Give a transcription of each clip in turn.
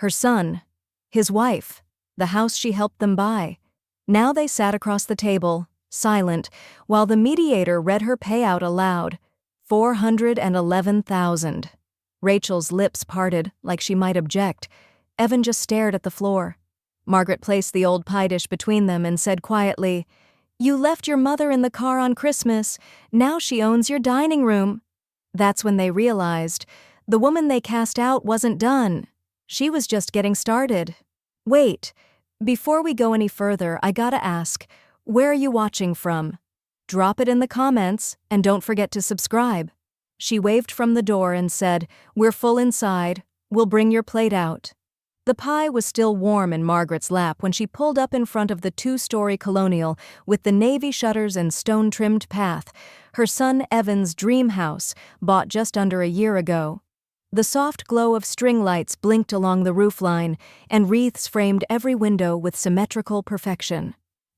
her son, his wife, the house she helped them buy. Now they sat across the table, silent, while the mediator read her payout aloud. $411,000. Rachel's lips parted like she might object. Evan just stared at the floor. Margaret placed the old pie dish between them and said quietly, "You left your mother in the car on Christmas. Now she owns your dining room." That's when they realized the woman they cast out wasn't done. She was just getting started. Wait, before we go any further, I gotta ask, where are you watching from? Drop it in the comments, and don't forget to subscribe. She waved from the door and said, "We're full inside. We'll bring your plate out." The pie was still warm in Margaret's lap when she pulled up in front of the 2-story colonial with the navy shutters and stone-trimmed path, her son Evan's dream house, bought just under a year ago. The soft glow of string lights blinked along the roofline, and wreaths framed every window with symmetrical perfection.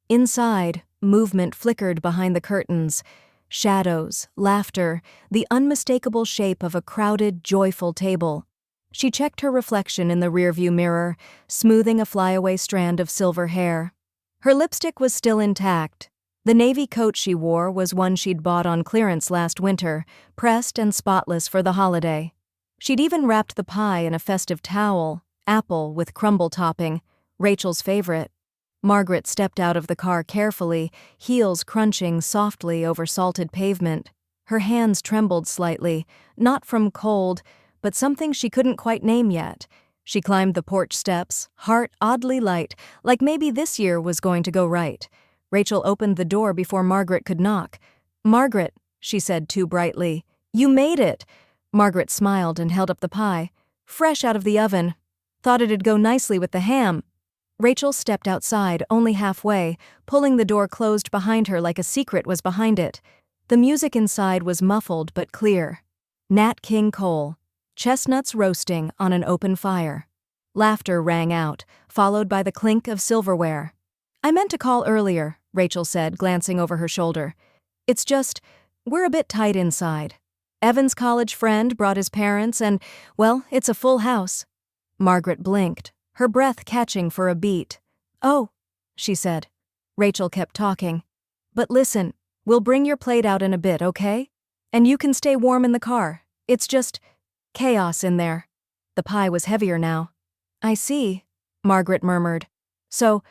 Inside, movement flickered behind the curtains. Shadows, laughter, the unmistakable shape of a crowded, joyful table. She checked her reflection in the rearview mirror, smoothing a flyaway strand of silver hair. Her lipstick was still intact. The navy coat she wore was one she'd bought on clearance last winter, pressed and spotless for the holiday. She'd even wrapped the pie in a festive towel, apple with crumble topping, Rachel's favorite. Margaret stepped out of the car carefully, heels crunching softly over salted pavement. Her hands trembled slightly, not from cold, but something she couldn't quite name yet. She climbed the porch steps, heart oddly light, like maybe this year was going to go right. Rachel opened the door before Margaret could knock. "Margaret," she said too brightly, "you made it." Margaret smiled and held up the pie. "Fresh out of the oven. Thought it'd go nicely with the ham." Rachel stepped outside, only halfway, pulling the door closed behind her like a secret was behind it. The music inside was muffled but clear. Nat King Cole. Chestnuts roasting on an open fire. Laughter rang out, followed by the clink of silverware. "I meant to call earlier," Rachel said, glancing over her shoulder. "It's just, we're a bit tight inside. Evan's college friend brought his parents and, well, it's a full house." Margaret blinked, her breath catching for a beat. "Oh," she said. Rachel kept talking. "But listen, we'll bring your plate out in a bit, okay? And you can stay warm in the car. It's just chaos in there." The pie was heavier now. "I see," Margaret murmured. "So,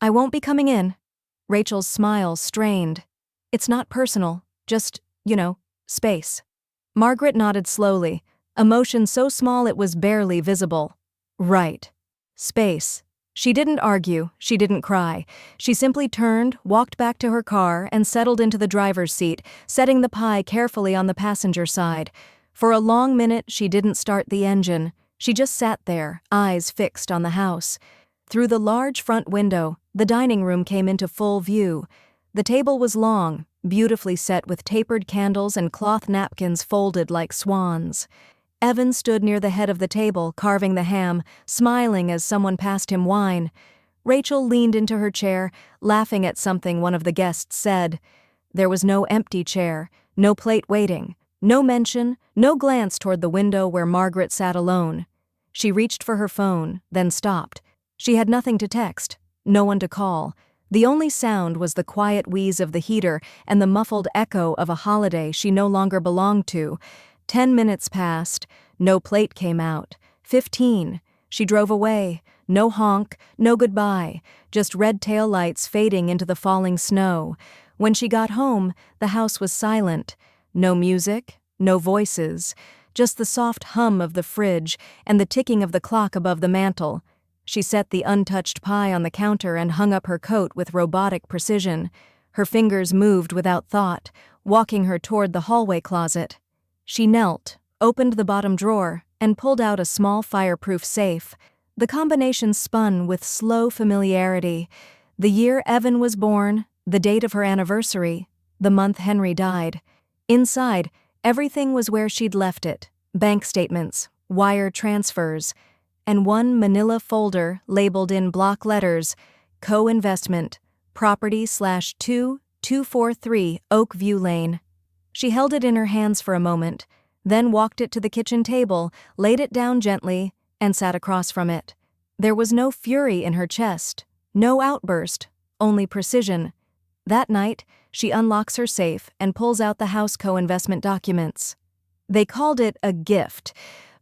I won't be coming in." Rachel's smile strained. "It's not personal, just, space." Margaret nodded slowly, emotion so small it was barely visible. "Right. Space." She didn't argue, she didn't cry. She simply turned, walked back to her car, and settled into the driver's seat, setting the pie carefully on the passenger side. For a long minute, she didn't start the engine. She just sat there, eyes fixed on the house. Through the large front window, the dining room came into full view. The table was long, beautifully set with tapered candles and cloth napkins folded like swans. Evan stood near the head of the table, carving the ham, smiling as someone passed him wine. Rachel leaned into her chair, laughing at something one of the guests said. There was no empty chair, no plate waiting. No mention, no glance toward the window where Margaret sat alone. She reached for her phone, then stopped. She had nothing to text, no one to call. The only sound was the quiet wheeze of the heater and the muffled echo of a holiday she no longer belonged to. 10 minutes passed, no plate came out. 15. She drove away. No honk, no goodbye, just red tail lights fading into the falling snow. When she got home, the house was silent. No music, no voices, just the soft hum of the fridge and the ticking of the clock above the mantel. She set the untouched pie on the counter and hung up her coat with robotic precision. Her fingers moved without thought, walking her toward the hallway closet. She knelt, opened the bottom drawer, and pulled out a small fireproof safe. The combination spun with slow familiarity. The year Evan was born, the date of her anniversary, the month Henry died. Inside, everything was where she'd left it. Bank statements, wire transfers, and one manila folder labeled in block letters, Co-Investment, Property/2243 Oakview Lane. She held it in her hands for a moment, then walked it to the kitchen table, laid it down gently, and sat across from it. There was no fury in her chest, no outburst, only precision. That night, she unlocks her safe and pulls out the house co-investment documents. They called it a gift,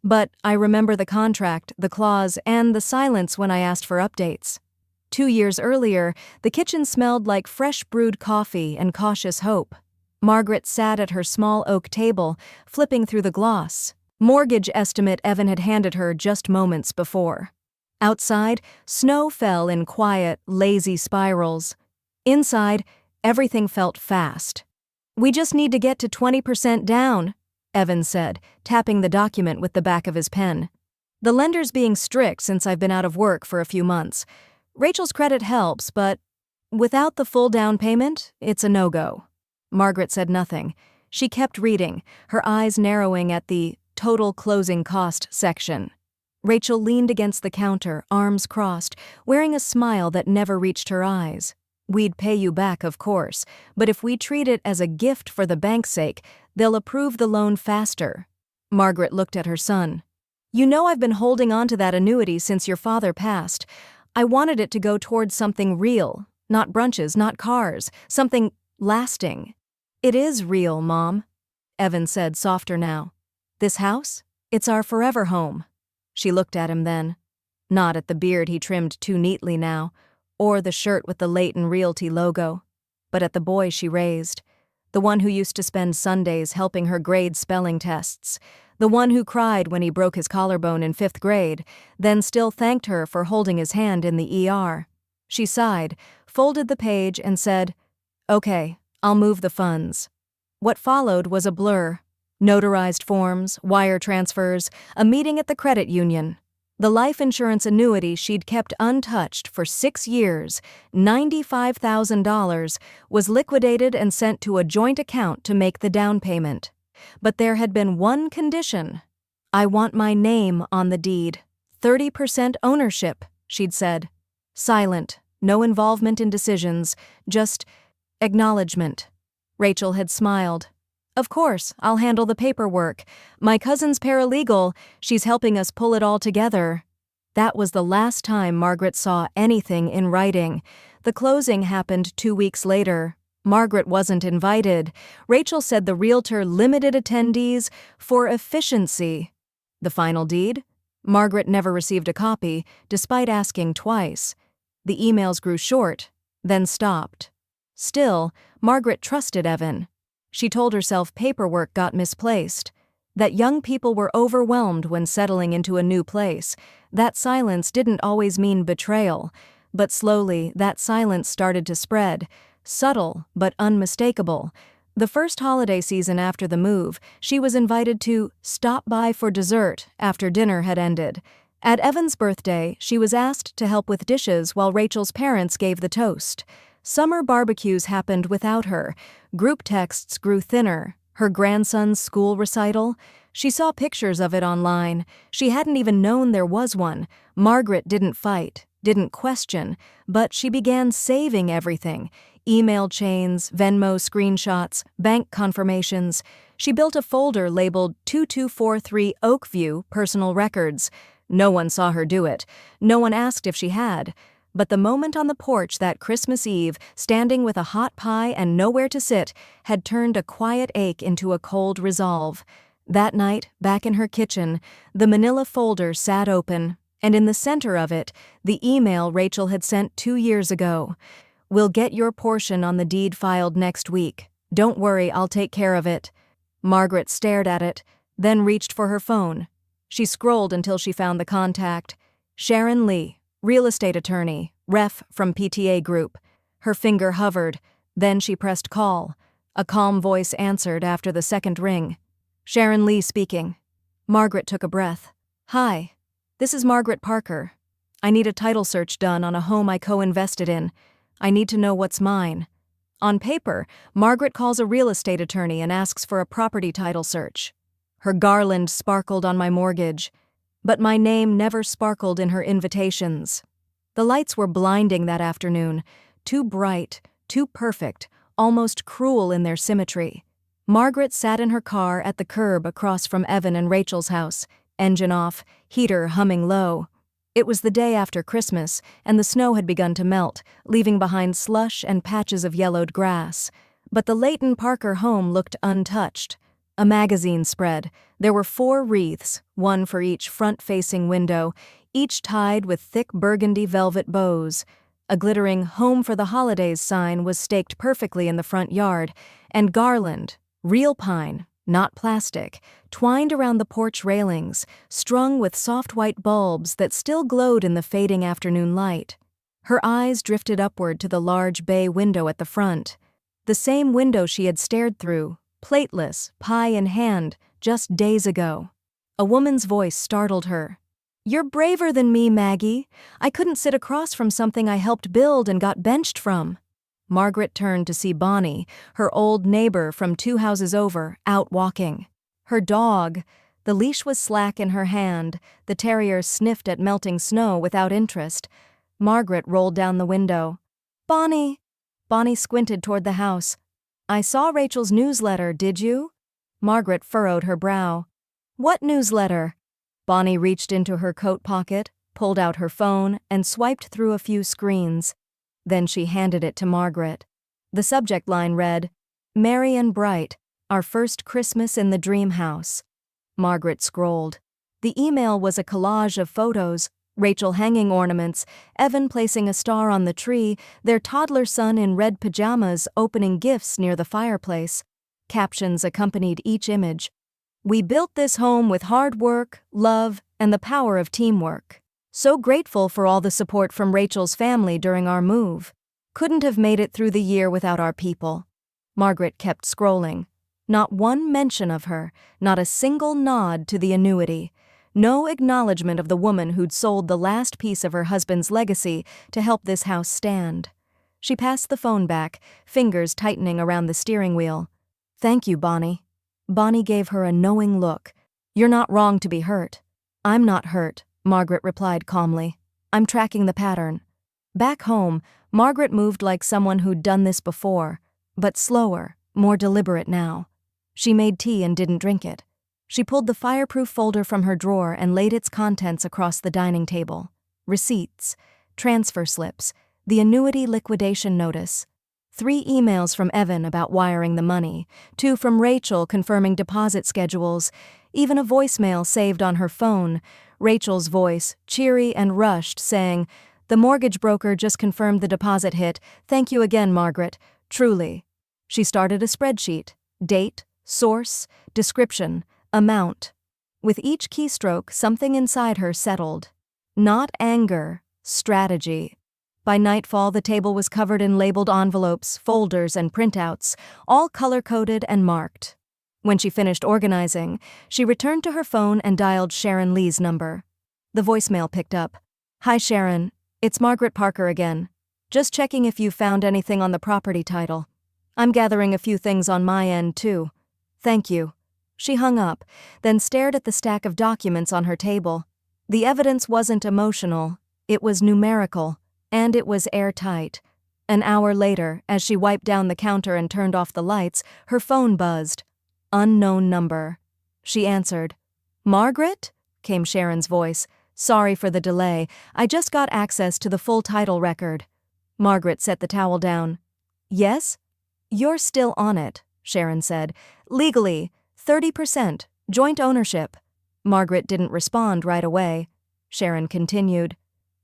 but I remember the contract, the clause, and the silence when I asked for updates. 2 years earlier, the kitchen smelled like fresh brewed coffee and cautious hope. Margaret sat at her small oak table, flipping through the gloss. Mortgage estimate Evan had handed her just moments before. Outside, snow fell in quiet, lazy spirals. Inside, everything felt fast. "We just need to get to 20% down," Evan said, tapping the document with the back of his pen. "The lender's being strict since I've been out of work for a few months. Rachel's credit helps, but without the full down payment, it's a no-go." Margaret said nothing. She kept reading, her eyes narrowing at the total closing cost section. Rachel leaned against the counter, arms crossed, wearing a smile that never reached her eyes. "We'd pay you back, of course, but if we treat it as a gift for the bank's sake, they'll approve the loan faster." Margaret looked at her son. "You know I've been holding on to that annuity since your father passed. I wanted it to go towards something real, not brunches, not cars, something lasting." "It is real, Mom," Evan said, softer now. "This house? It's our forever home." She looked at him then. Not at the beard he trimmed too neatly now, or the shirt with the Leighton Realty logo, but at the boy she raised, the one who used to spend Sundays helping her grade spelling tests, the one who cried when he broke his collarbone in 5th grade, then still thanked her for holding his hand in the ER. She sighed, folded the page, and said, "Okay, I'll move the funds." What followed was a blur. Notarized forms, wire transfers, a meeting at the credit union. The life insurance annuity she'd kept untouched for 6 years, $95,000, was liquidated and sent to a joint account to make the down payment. But there had been one condition. "I want my name on the deed. 30% ownership," she'd said. Silent, no involvement in decisions, just acknowledgement. Rachel had smiled. "Of course, I'll handle the paperwork. My cousin's paralegal, she's helping us pull it all together." That was the last time Margaret saw anything in writing. The closing happened 2 weeks later. Margaret wasn't invited. Rachel said the realtor limited attendees for efficiency. The final deed? Margaret never received a copy, despite asking twice. The emails grew short, then stopped. Still, Margaret trusted Evan. She told herself paperwork got misplaced, that young people were overwhelmed when settling into a new place. That silence didn't always mean betrayal, but slowly that silence started to spread, subtle but unmistakable. The first holiday season after the move, she was invited to stop by for dessert after dinner had ended. At Evan's birthday, she was asked to help with dishes while Rachel's parents gave the toast. Summer barbecues happened without her. Group texts grew thinner. Her grandson's school recital? She saw pictures of it online. She hadn't even known there was one. Margaret didn't fight, didn't question, but she began saving everything. Email chains, Venmo screenshots, bank confirmations. She built a folder labeled 2243 Oakview Personal Records. No one saw her do it. No one asked if she had. But the moment on the porch that Christmas Eve, standing with a hot pie and nowhere to sit, had turned a quiet ache into a cold resolve. That night, back in her kitchen, the manila folder sat open, and in the center of it, the email Rachel had sent 2 years ago. "We'll get your portion on the deed filed next week. Don't worry, I'll take care of it." Margaret stared at it, then reached for her phone. She scrolled until she found the contact. Sharon Lee, real estate attorney, ref from PTA Group. Her finger hovered, then she pressed call. A calm voice answered after the second ring. "Sharon Lee speaking." Margaret took a breath. "Hi, this is Margaret Parker. I need a title search done on a home I co-invested in. I need to know what's mine." On paper, Margaret calls a real estate attorney and asks for a property title search. Her garland sparkled on my mortgage, but my name never sparkled in her invitations. The lights were blinding that afternoon, too bright, too perfect, almost cruel in their symmetry. Margaret sat in her car at the curb across from Evan and Rachel's house, engine off, heater humming low. It was the day after Christmas, and the snow had begun to melt, leaving behind slush and patches of yellowed grass. But the Leighton Parker home looked untouched. A magazine spread. There were 4 wreaths, one for each front-facing window, each tied with thick burgundy velvet bows. A glittering "Home for the Holidays" sign was staked perfectly in the front yard, and garland, real pine, not plastic, twined around the porch railings, strung with soft white bulbs that still glowed in the fading afternoon light. Her eyes drifted upward to the large bay window at the front. The same window she had stared through, plateless, pie in hand, just days ago. A woman's voice startled her. "You're braver than me, Maggie. I couldn't sit across from something I helped build and got benched from." Margaret turned to see Bonnie, her old neighbor from 2 houses over, out walking. Her dog, the leash was slack in her hand, the terrier sniffed at melting snow without interest. Margaret rolled down the window. "Bonnie!" Bonnie squinted toward the house. "I saw Rachel's newsletter, did you?" Margaret furrowed her brow. "What newsletter?" Bonnie reached into her coat pocket, pulled out her phone, and swiped through a few screens. Then she handed it to Margaret. The subject line read, "Merry and bright, our first Christmas in the dream house." Margaret scrolled. The email was a collage of photos, Rachel hanging ornaments, Evan placing a star on the tree, their toddler son in red pajamas opening gifts near the fireplace. Captions accompanied each image. "We built this home with hard work, love, and the power of teamwork. So grateful for all the support from Rachel's family during our move. Couldn't have made it through the year without our people." Margaret kept scrolling. Not one mention of her, not a single nod to the annuity. No acknowledgement of the woman who'd sold the last piece of her husband's legacy to help this house stand. She passed the phone back, fingers tightening around the steering wheel. "Thank you, Bonnie." Bonnie gave her a knowing look. "You're not wrong to be hurt." "I'm not hurt," Margaret replied calmly. "I'm tracking the pattern." Back home, Margaret moved like someone who'd done this before, but slower, more deliberate now. She made tea and didn't drink it. She pulled the fireproof folder from her drawer and laid its contents across the dining table. Receipts, transfer slips, the annuity liquidation notice. 3 emails from Evan about wiring the money, 2 from Rachel confirming deposit schedules, even a voicemail saved on her phone. Rachel's voice, cheery and rushed, saying, "The mortgage broker just confirmed the deposit hit. Thank you again, Margaret. Truly." She started a spreadsheet. Date, source, description, amount. With each keystroke, something inside her settled. Not anger, strategy. By nightfall, the table was covered in labeled envelopes, folders, and printouts, all color-coded and marked. When she finished organizing, she returned to her phone and dialed Sharon Lee's number. The voicemail picked up. "Hi, Sharon. It's Margaret Parker again. Just checking if you found anything on the property title. I'm gathering a few things on my end, too. Thank you." She hung up, then stared at the stack of documents on her table. The evidence wasn't emotional, it was numerical, and it was airtight. An hour later, as she wiped down the counter and turned off the lights, her phone buzzed. Unknown number. She answered. "Margaret?" came Sharon's voice. "Sorry for the delay. I just got access to the full title record." Margaret set the towel down. "Yes?" "You're still on it," Sharon said. "Legally, 30%, joint ownership." Margaret didn't respond right away. Sharon continued.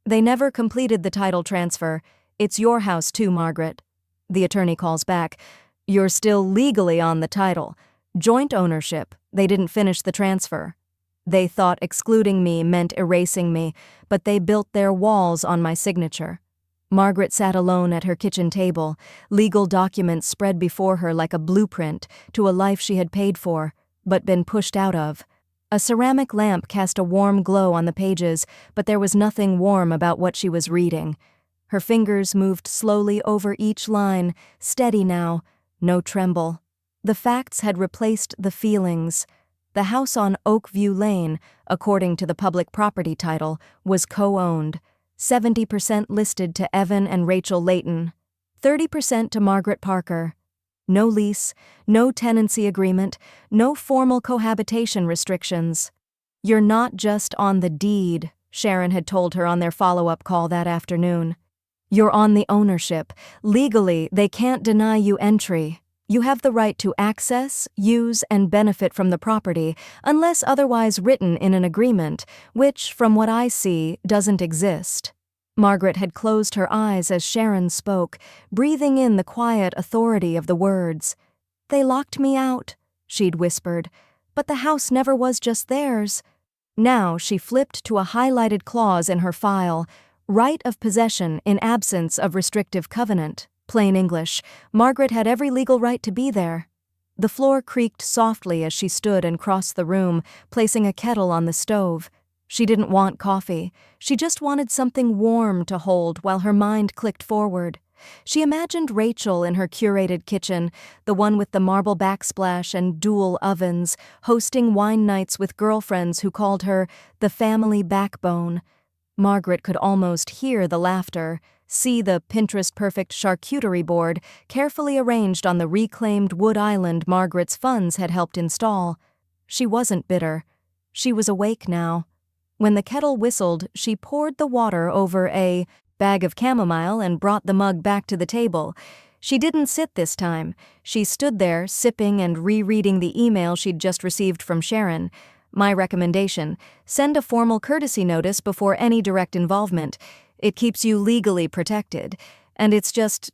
"They never completed the title transfer. It's your house too, Margaret." The attorney calls back. "You're still legally on the title. Joint ownership. They didn't finish the transfer. They thought excluding me meant erasing me, but they built their walls on my signature." Margaret sat alone at her kitchen table, legal documents spread before her like a blueprint to a life she had paid for, but been pushed out of. A ceramic lamp cast a warm glow on the pages, but there was nothing warm about what she was reading. Her fingers moved slowly over each line, steady now, no tremble. The facts had replaced the feelings. The house on Oakview Lane, according to the public property title, was co-owned. 70% listed to Evan and Rachel Leighton, 30% to Margaret Parker. No lease, no tenancy agreement, no formal cohabitation restrictions. "You're not just on the deed," Sharon had told her on their follow-up call that afternoon. "You're on the ownership. Legally, they can't deny you entry. You have the right to access, use, and benefit from the property, unless otherwise written in an agreement, which, from what I see, doesn't exist." Margaret had closed her eyes as Sharon spoke, breathing in the quiet authority of the words. "They locked me out," she'd whispered, "but the house never was just theirs." Now she flipped to a highlighted clause in her file, right of possession in absence of restrictive covenant. Plain English, Margaret had every legal right to be there. The floor creaked softly as she stood and crossed the room, placing a kettle on the stove. She didn't want coffee. She just wanted something warm to hold while her mind clicked forward. She imagined Rachel in her curated kitchen, the one with the marble backsplash and dual ovens, hosting wine nights with girlfriends who called her the family backbone. Margaret could almost hear the laughter, see the Pinterest-perfect charcuterie board carefully arranged on the reclaimed wood island Margaret's funds had helped install. She wasn't bitter. She was awake now. When the kettle whistled, she poured the water over a bag of chamomile and brought the mug back to the table. She didn't sit this time. She stood there, sipping and rereading the email she'd just received from Sharon. "My recommendation, send a formal courtesy notice before any direct involvement. It keeps you legally protected. And it's just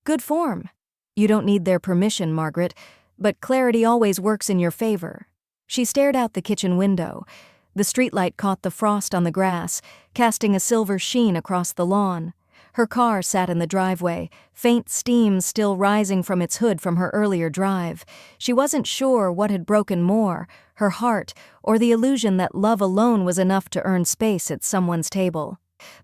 good form. You don't need their permission, Margaret, but clarity always works in your favor." She stared out the kitchen window. The streetlight caught the frost on the grass, casting a silver sheen across the lawn. Her car sat in the driveway, faint steam still rising from its hood from her earlier drive. She wasn't sure what had broken more, her heart, or the illusion that love alone was enough to earn space at someone's table.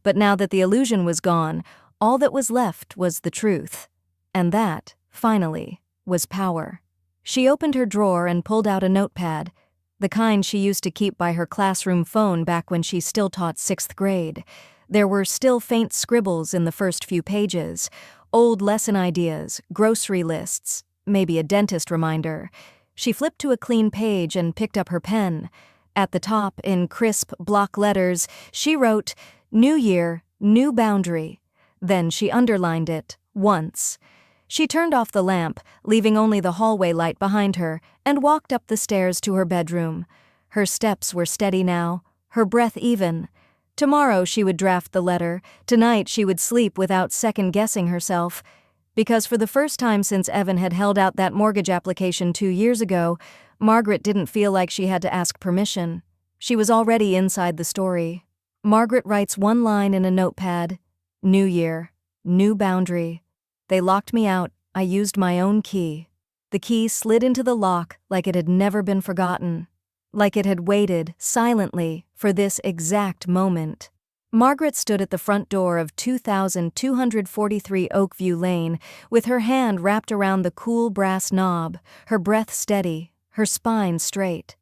But now that the illusion was gone, all that was left was the truth. And that, finally, was power. She opened her drawer and pulled out a notepad, the kind she used to keep by her classroom phone back when she still taught 6th grade. There were still faint scribbles in the first few pages, old lesson ideas, grocery lists, maybe a dentist reminder. She flipped to a clean page and picked up her pen. At the top, in crisp block letters, she wrote, "New year, new boundary." Then she underlined it, once. She turned off the lamp, leaving only the hallway light behind her, and walked up the stairs to her bedroom. Her steps were steady now, her breath even. Tomorrow she would draft the letter. Tonight she would sleep without second-guessing herself. Because for the first time since Evan had held out that mortgage application 2 years ago, Margaret didn't feel like she had to ask permission. She was already inside the story. Margaret writes one line in a notepad. "New year, new boundary. They locked me out. I used my own key." The key slid into the lock like it had never been forgotten. Like it had waited, silently, for this exact moment. Margaret stood at the front door of 2243 Oakview Lane, with her hand wrapped around the cool brass knob, her breath steady, her spine straight.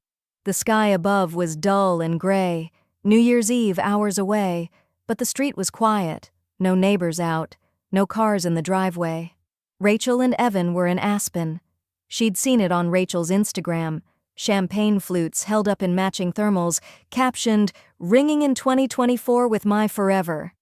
The sky above was dull and gray, New Year's Eve hours away, but the street was quiet, no neighbors out, no cars in the driveway. Rachel and Evan were in Aspen. She'd seen it on Rachel's Instagram. Champagne flutes held up in matching thermals, captioned, "Ringing in 2024 with my forever."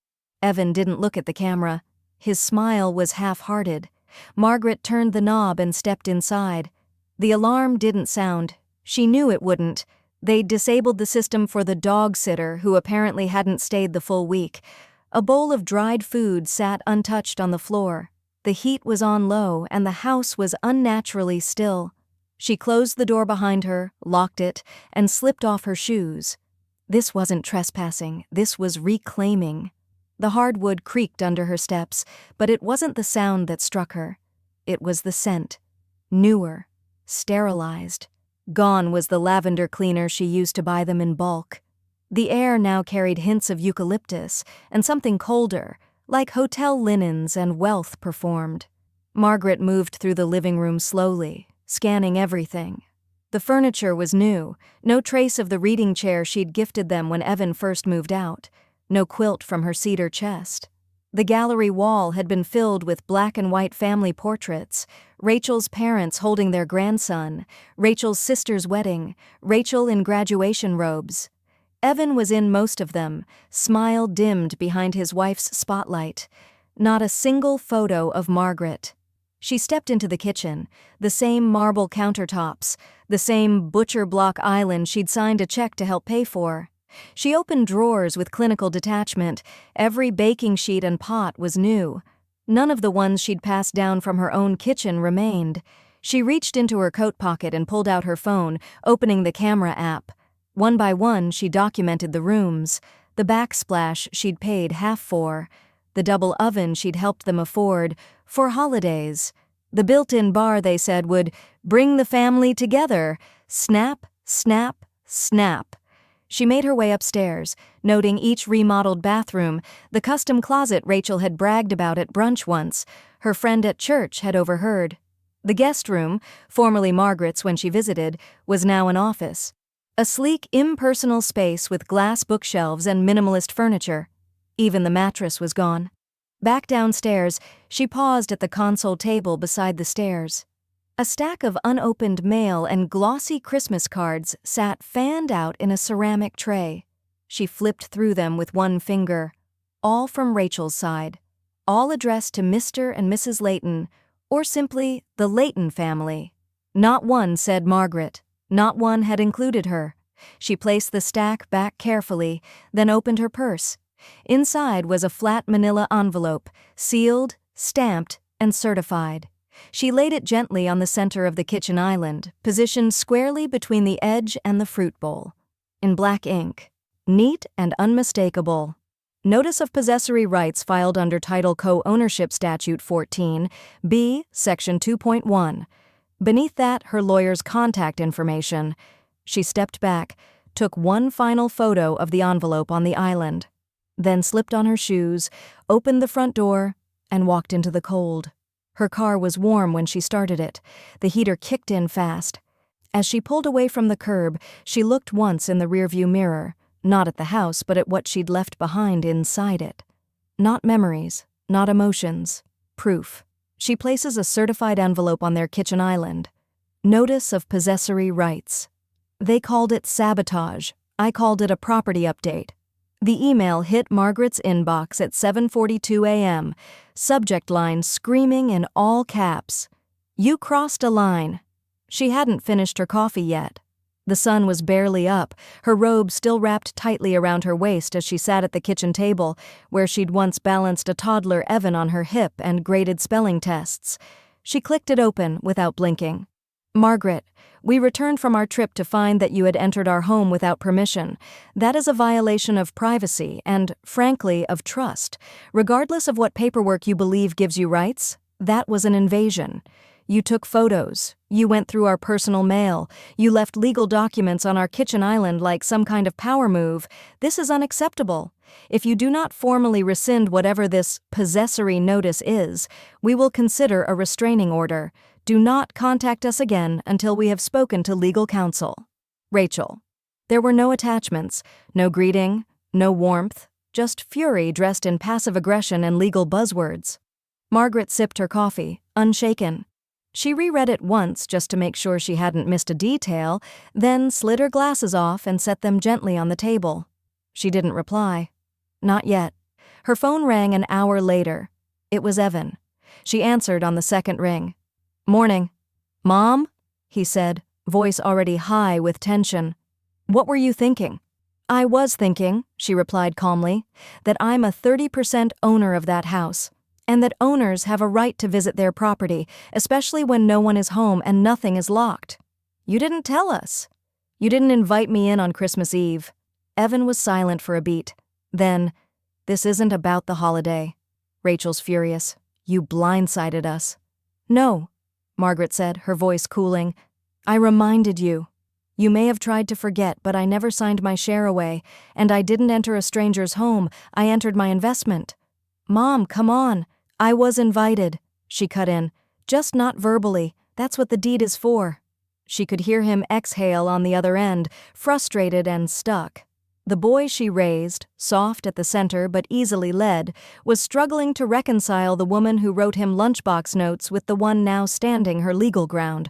Evan didn't look at the camera. His smile was half-hearted. Margaret turned the knob and stepped inside. The alarm didn't sound. She knew it wouldn't. They'd disabled the system for the dog sitter, who apparently hadn't stayed the full week. A bowl of dried food sat untouched on the floor. The heat was on low, and the house was unnaturally still. She closed the door behind her, locked it, and slipped off her shoes. This wasn't trespassing, this was reclaiming. The hardwood creaked under her steps, but it wasn't the sound that struck her. It was the scent. Newer. Sterilized. Gone was the lavender cleaner she used to buy them in bulk. The air now carried hints of eucalyptus and something colder, like hotel linens and wealth performed. Margaret moved through the living room slowly, scanning everything. The furniture was new, no trace of the reading chair she'd gifted them when Evan first moved out, no quilt from her cedar chest. The gallery wall had been filled with black and white family portraits, Rachel's parents holding their grandson, Rachel's sister's wedding, Rachel in graduation robes. Evan was in most of them, smile dimmed behind his wife's spotlight. Not a single photo of Margaret. She stepped into the kitchen, the same marble countertops, the same butcher block island she'd signed a check to help pay for. She opened drawers with clinical detachment. Every baking sheet and pot was new. None of the ones she'd passed down from her own kitchen remained. She reached into her coat pocket and pulled out her phone, opening the camera app. One by one, she documented the rooms, the backsplash she'd paid half for, the double oven she'd helped them afford for holidays, the built-in bar they said would bring the family together. Snap, snap, snap. She made her way upstairs, noting each remodeled bathroom, the custom closet Rachel had bragged about at brunch once. Her friend at church had overheard. The guest room, formerly Margaret's when she visited, was now an office. A sleek, impersonal space with glass bookshelves and minimalist furniture. Even the mattress was gone. Back downstairs, she paused at the console table beside the stairs. A stack of unopened mail and glossy Christmas cards sat fanned out in a ceramic tray. She flipped through them with one finger. All from Rachel's side. All addressed to Mr. and Mrs. Layton, or simply the Layton family. Not one said Margaret. Not one had included her. She placed the stack back carefully, then opened her purse. Inside was a flat manila envelope, sealed, stamped, and certified. She laid it gently on the center of the kitchen island, positioned squarely between the edge and the fruit bowl. In black ink. Neat and unmistakable. Notice of possessory rights filed under Title Co-Ownership Statute 14, B, Section 2.1. Beneath that, her lawyer's contact information. She stepped back, took one final photo of the envelope on the island, then slipped on her shoes, opened the front door, and walked into the cold. Her car was warm when she started it. The heater kicked in fast. As she pulled away from the curb, she looked once in the rearview mirror, not at the house but at what she'd left behind inside it. Not memories, not emotions, proof. She places a certified envelope on their kitchen island. Notice of possessory rights. They called it sabotage. I called it a property update. The email hit Margaret's inbox at 7:42 a.m., subject line screaming in all caps. You crossed a line. She hadn't finished her coffee yet. The sun was barely up, her robe still wrapped tightly around her waist as she sat at the kitchen table, where she'd once balanced a toddler Evan on her hip and graded spelling tests. She clicked it open without blinking. Margaret, we returned from our trip to find that you had entered our home without permission. That is a violation of privacy and, frankly, of trust. Regardless of what paperwork you believe gives you rights, that was an invasion. You took photos. You went through our personal mail. You left legal documents on our kitchen island like some kind of power move. This is unacceptable. If you do not formally rescind whatever this possessory notice is, we will consider a restraining order. Do not contact us again until we have spoken to legal counsel. Rachel. There were no attachments, no greeting, no warmth, just fury dressed in passive aggression and legal buzzwords. Margaret sipped her coffee, unshaken. She reread it once just to make sure she hadn't missed a detail, then slid her glasses off and set them gently on the table. She didn't reply. Not yet. Her phone rang an hour later. It was Evan. She answered on the second ring. Morning. Mom? He said, voice already high with tension. What were you thinking? I was thinking, she replied calmly, that I'm a 30% owner of that house, and that owners have a right to visit their property, especially when no one is home and nothing is locked. You didn't tell us. You didn't invite me in on Christmas Eve. Evan was silent for a beat. Then, this isn't about the holiday. Rachel's furious. You blindsided us. No, Margaret said, her voice cooling. I reminded you. You may have tried to forget, but I never signed my share away, and I didn't enter a stranger's home. I entered my investment. Mom, come on. I was invited, she cut in. Just not verbally. That's what the deed is for. She could hear him exhale on the other end, frustrated and stuck. The boy she raised, soft at the center but easily led, was struggling to reconcile the woman who wrote him lunchbox notes with the one now standing her legal ground.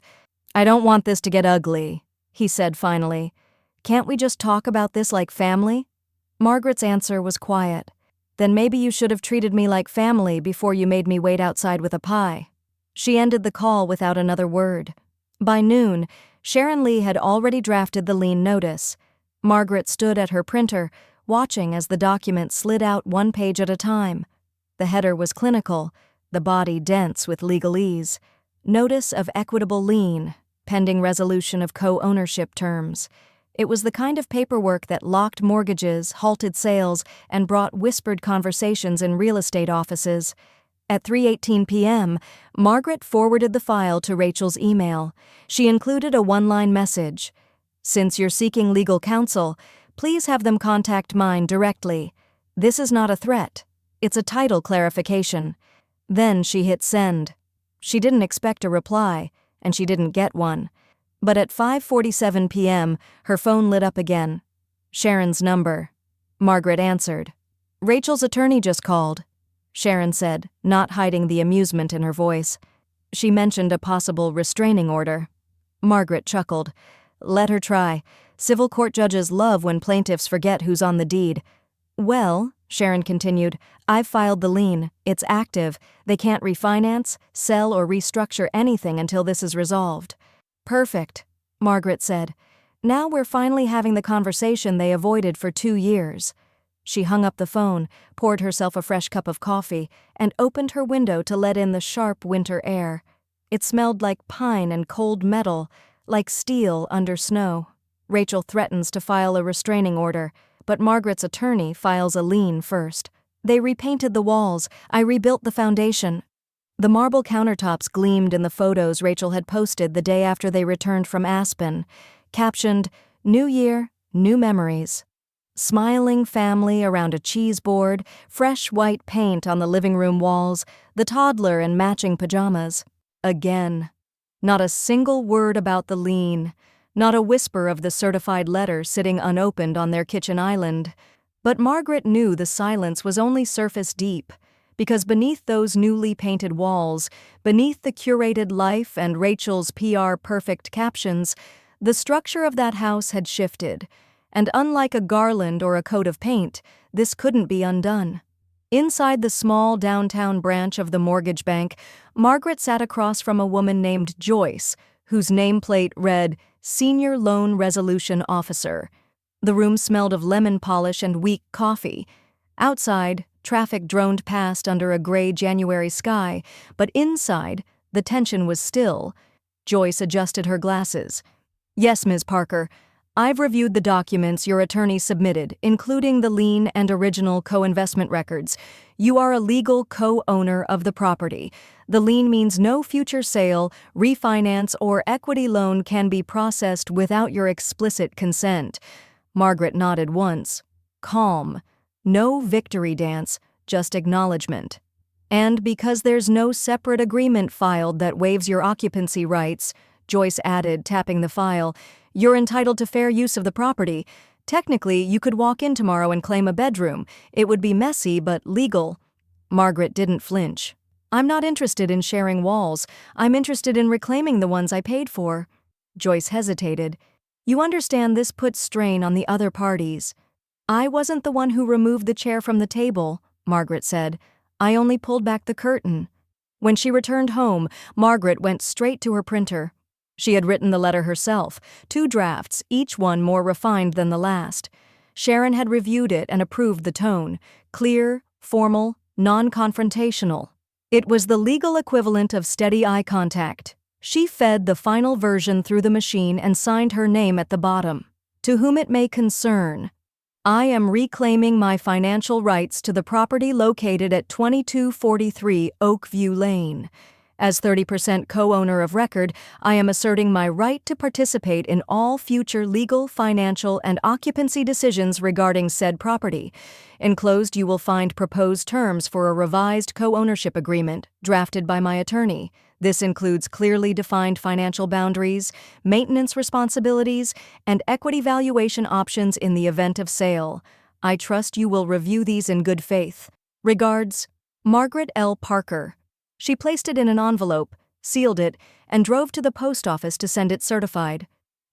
I don't want this to get ugly, he said finally. Can't we just talk about this like family? Margaret's answer was quiet. Then maybe you should have treated me like family before you made me wait outside with a pie. She ended the call without another word. By noon, Sharon Lee had already drafted the lien notice. Margaret stood at her printer, watching as the document slid out one page at a time. The header was clinical, the body dense with legalese. Notice of equitable lien, pending resolution of co-ownership terms. It was the kind of paperwork that locked mortgages, halted sales, and brought whispered conversations in real estate offices. At 3:18 p.m., Margaret forwarded the file to Rachel's email. She included a one-line message. Since you're seeking legal counsel, please have them contact mine directly. This is not a threat. It's a title clarification. Then she hit send. She didn't expect a reply, and she didn't get one. But at 5:47 p.m., her phone lit up again. Sharon's number. Margaret answered. Rachel's attorney just called, Sharon said, not hiding the amusement in her voice. She mentioned a possible restraining order. Margaret chuckled. Let her try. Civil court judges love when plaintiffs forget who's on the deed. Well, Sharon continued, I've filed the lien. It's active. They can't refinance, sell, or restructure anything until this is resolved. Perfect, Margaret said. Now we're finally having the conversation they avoided for 2 years. She hung up the phone, poured herself a fresh cup of coffee, and opened her window to let in the sharp winter air. It smelled like pine and cold metal, like steel under snow. Rachel threatens to file a restraining order, but Margaret's attorney files a lien first. They repainted the walls. I rebuilt the foundation. The marble countertops gleamed in the photos Rachel had posted the day after they returned from Aspen, captioned, New Year, New Memories. Smiling family around a cheese board, fresh white paint on the living room walls, the toddler in matching pajamas. Again. Not a single word about the lien, not a whisper of the certified letter sitting unopened on their kitchen island. But Margaret knew the silence was only surface deep, because beneath those newly painted walls, beneath the curated life and Rachel's PR-perfect captions, the structure of that house had shifted, and unlike a garland or a coat of paint, this couldn't be undone. Inside the small downtown branch of the mortgage bank, Margaret sat across from a woman named Joyce, whose nameplate read, Senior Loan Resolution Officer. The room smelled of lemon polish and weak coffee. Outside, traffic droned past under a gray January sky, but inside, the tension was still. Joyce adjusted her glasses. Yes, Ms. Parker. I've reviewed the documents your attorney submitted, including the lien and original co-investment records. You are a legal co-owner of the property. The lien means no future sale, refinance, or equity loan can be processed without your explicit consent. Margaret nodded once. Calm. No victory dance, just acknowledgement. And because there's no separate agreement filed that waives your occupancy rights, Joyce added, tapping the file, you're entitled to fair use of the property. Technically, you could walk in tomorrow and claim a bedroom. It would be messy, but legal. Margaret didn't flinch. I'm not interested in sharing walls. I'm interested in reclaiming the ones I paid for. Joyce hesitated. You understand this puts strain on the other parties. I wasn't the one who removed the chair from the table, Margaret said. I only pulled back the curtain. When she returned home, Margaret went straight to her printer. She had written the letter herself, 2 drafts, each one more refined than the last. Sharon had reviewed it and approved the tone, clear, formal, non-confrontational. It was the legal equivalent of steady eye contact. She fed the final version through the machine and signed her name at the bottom. To whom it may concern, I am reclaiming my financial rights to the property located at 2243 Oakview Lane. As 30% co-owner of record, I am asserting my right to participate in all future legal, financial, and occupancy decisions regarding said property. Enclosed you will find proposed terms for a revised co-ownership agreement, drafted by my attorney. This includes clearly defined financial boundaries, maintenance responsibilities, and equity valuation options in the event of sale. I trust you will review these in good faith. Regards, Margaret L. Parker. She placed it in an envelope, sealed it, and drove to the post office to send it certified.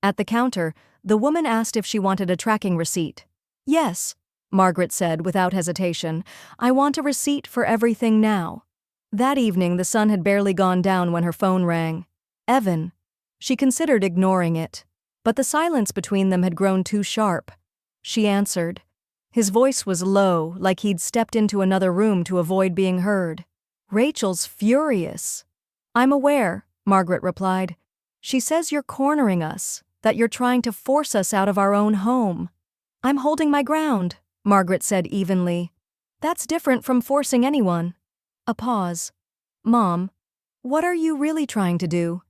At the counter, the woman asked if she wanted a tracking receipt. "Yes," Margaret said without hesitation. "I want a receipt for everything now." That evening, the sun had barely gone down when her phone rang. Evan. She considered ignoring it, but the silence between them had grown too sharp. She answered. His voice was low, like he'd stepped into another room to avoid being heard. "Rachel's furious." "I'm aware," Margaret replied. "She says you're cornering us, that you're trying to force us out of our own home." "I'm holding my ground," Margaret said evenly. "That's different from forcing anyone." A pause. "Mom, what are you really trying to do?"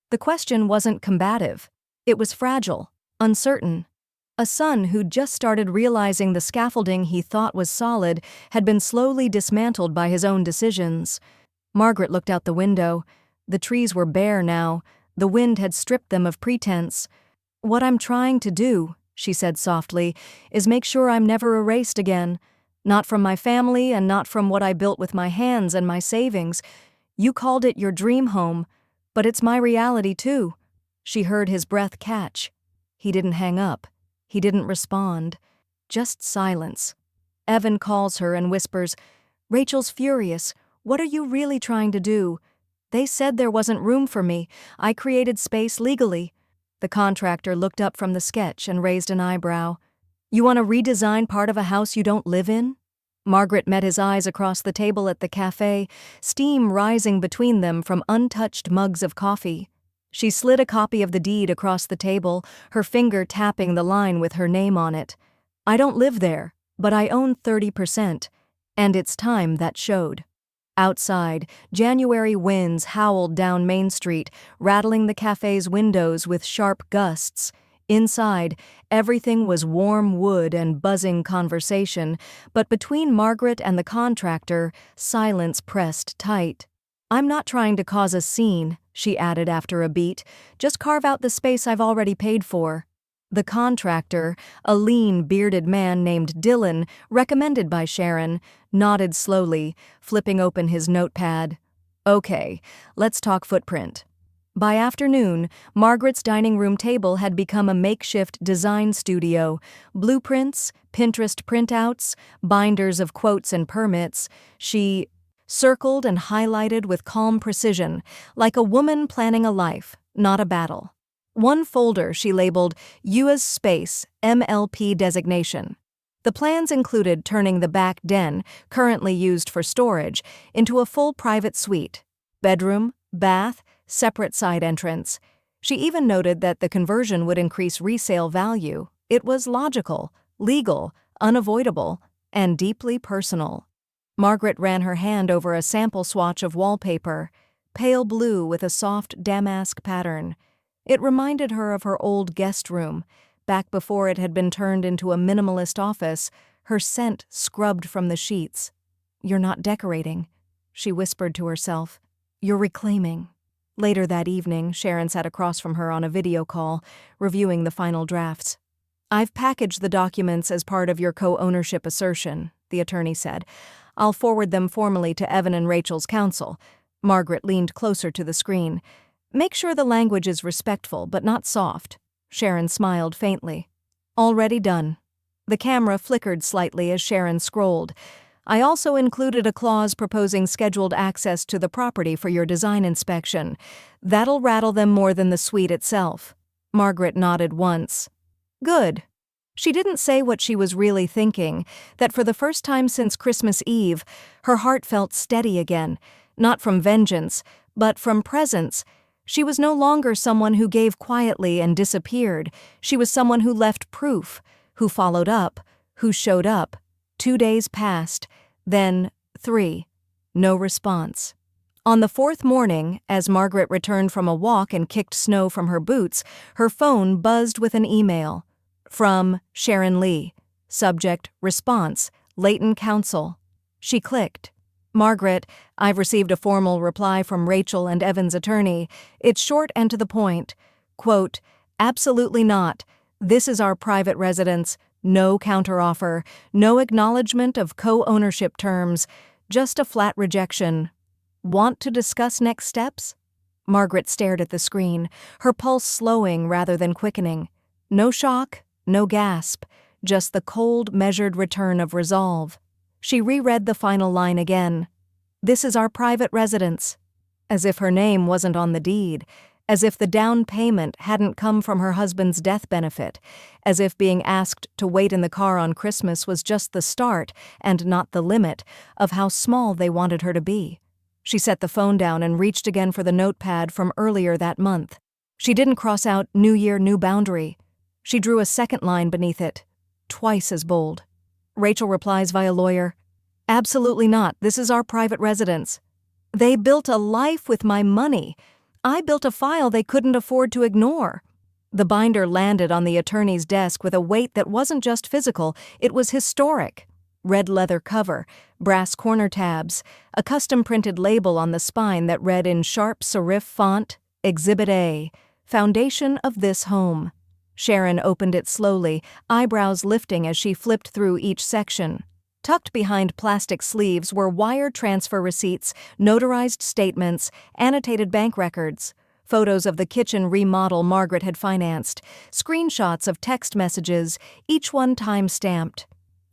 The question wasn't combative. It was fragile, uncertain. A son who'd just started realizing the scaffolding he thought was solid had been slowly dismantled by his own decisions. Margaret looked out the window. The trees were bare now. The wind had stripped them of pretense. "What I'm trying to do," she said softly, "is make sure I'm never erased again. Not from my family and not from what I built with my hands and my savings. You called it your dream home, but it's my reality too." She heard his breath catch. He didn't hang up. He didn't respond. Just silence. Evan calls her and whispers, "Rachel's furious. What are you really trying to do?" "They said there wasn't room for me. I created space legally." The contractor looked up from the sketch and raised an eyebrow. "You want to redesign part of a house you don't live in?" Margaret met his eyes across the table at the cafe, steam rising between them from untouched mugs of coffee. She slid a copy of the deed across the table, her finger tapping the line with her name on it. "I don't live there, but I own 30%, and it's time that showed." Outside, January winds howled down Main Street, rattling the cafe's windows with sharp gusts. Inside, everything was warm wood and buzzing conversation, but between Margaret and the contractor, silence pressed tight. "I'm not trying to cause a scene," she added after a beat. "Just carve out the space I've already paid for." The contractor, a lean, bearded man named Dylan, recommended by Sharon, nodded slowly, flipping open his notepad. "Okay, let's talk footprint." By afternoon, Margaret's dining room table had become a makeshift design studio. Blueprints, Pinterest printouts, binders of quotes and permits. She circled and highlighted with calm precision, like a woman planning a life, not a battle. One folder she labeled US Space MLP designation. The plans included turning the back den, currently used for storage, into a full private suite. Bedroom, bath, separate side entrance. She even noted that the conversion would increase resale value. It was logical, legal, unavoidable, and deeply personal. Margaret ran her hand over a sample swatch of wallpaper, pale blue with a soft damask pattern. It reminded her of her old guest room, back before it had been turned into a minimalist office, her scent scrubbed from the sheets. "You're not decorating," she whispered to herself. "You're reclaiming." Later that evening, Sharon sat across from her on a video call, reviewing the final drafts. "I've packaged the documents as part of your co-ownership assertion," the attorney said. "I'll forward them formally to Evan and Rachel's counsel." Margaret leaned closer to the screen. "Make sure the language is respectful but not soft." Sharon smiled faintly. "Already done." The camera flickered slightly as Sharon scrolled. "I also included a clause proposing scheduled access to the property for your design inspection. That'll rattle them more than the suite itself." Margaret nodded once. "Good." She didn't say what she was really thinking, that for the first time since Christmas Eve, her heart felt steady again, not from vengeance, but from presence. She was no longer someone who gave quietly and disappeared. She was someone who left proof, who followed up, who showed up. 2 days passed, then 3. No response. On the 4th morning, as Margaret returned from a walk and kicked snow from her boots, her phone buzzed with an email. From Sharon Lee. Subject, response, Layton Counsel. She clicked. "Margaret, I've received a formal reply from Rachel and Evan's attorney. It's short and to the point. Quote, absolutely not. This is our private residence. No counteroffer. No acknowledgement of co-ownership terms. Just a flat rejection. Want to discuss next steps?" Margaret stared at the screen, her pulse slowing rather than quickening. No shock, no gasp, just the cold, measured return of resolve. She reread the final line again. "This is our private residence." As if her name wasn't on the deed, as if the down payment hadn't come from her husband's death benefit, as if being asked to wait in the car on Christmas was just the start, and not the limit, of how small they wanted her to be. She set the phone down and reached again for the notepad from earlier that month. She didn't cross out "New Year, New Boundary." She drew a second line beneath it, twice as bold. Rachel replies via lawyer, "Absolutely not. This is our private residence. They built a life with my money. I built a file they couldn't afford to ignore." The binder landed on the attorney's desk with a weight that wasn't just physical, it was historic. Red leather cover, brass corner tabs, a custom-printed label on the spine that read in sharp serif font, Exhibit A, Foundation of this home. Sharon opened it slowly, eyebrows lifting as she flipped through each section. Tucked behind plastic sleeves were wire transfer receipts, notarized statements, annotated bank records, photos of the kitchen remodel Margaret had financed, screenshots of text messages, each one time-stamped.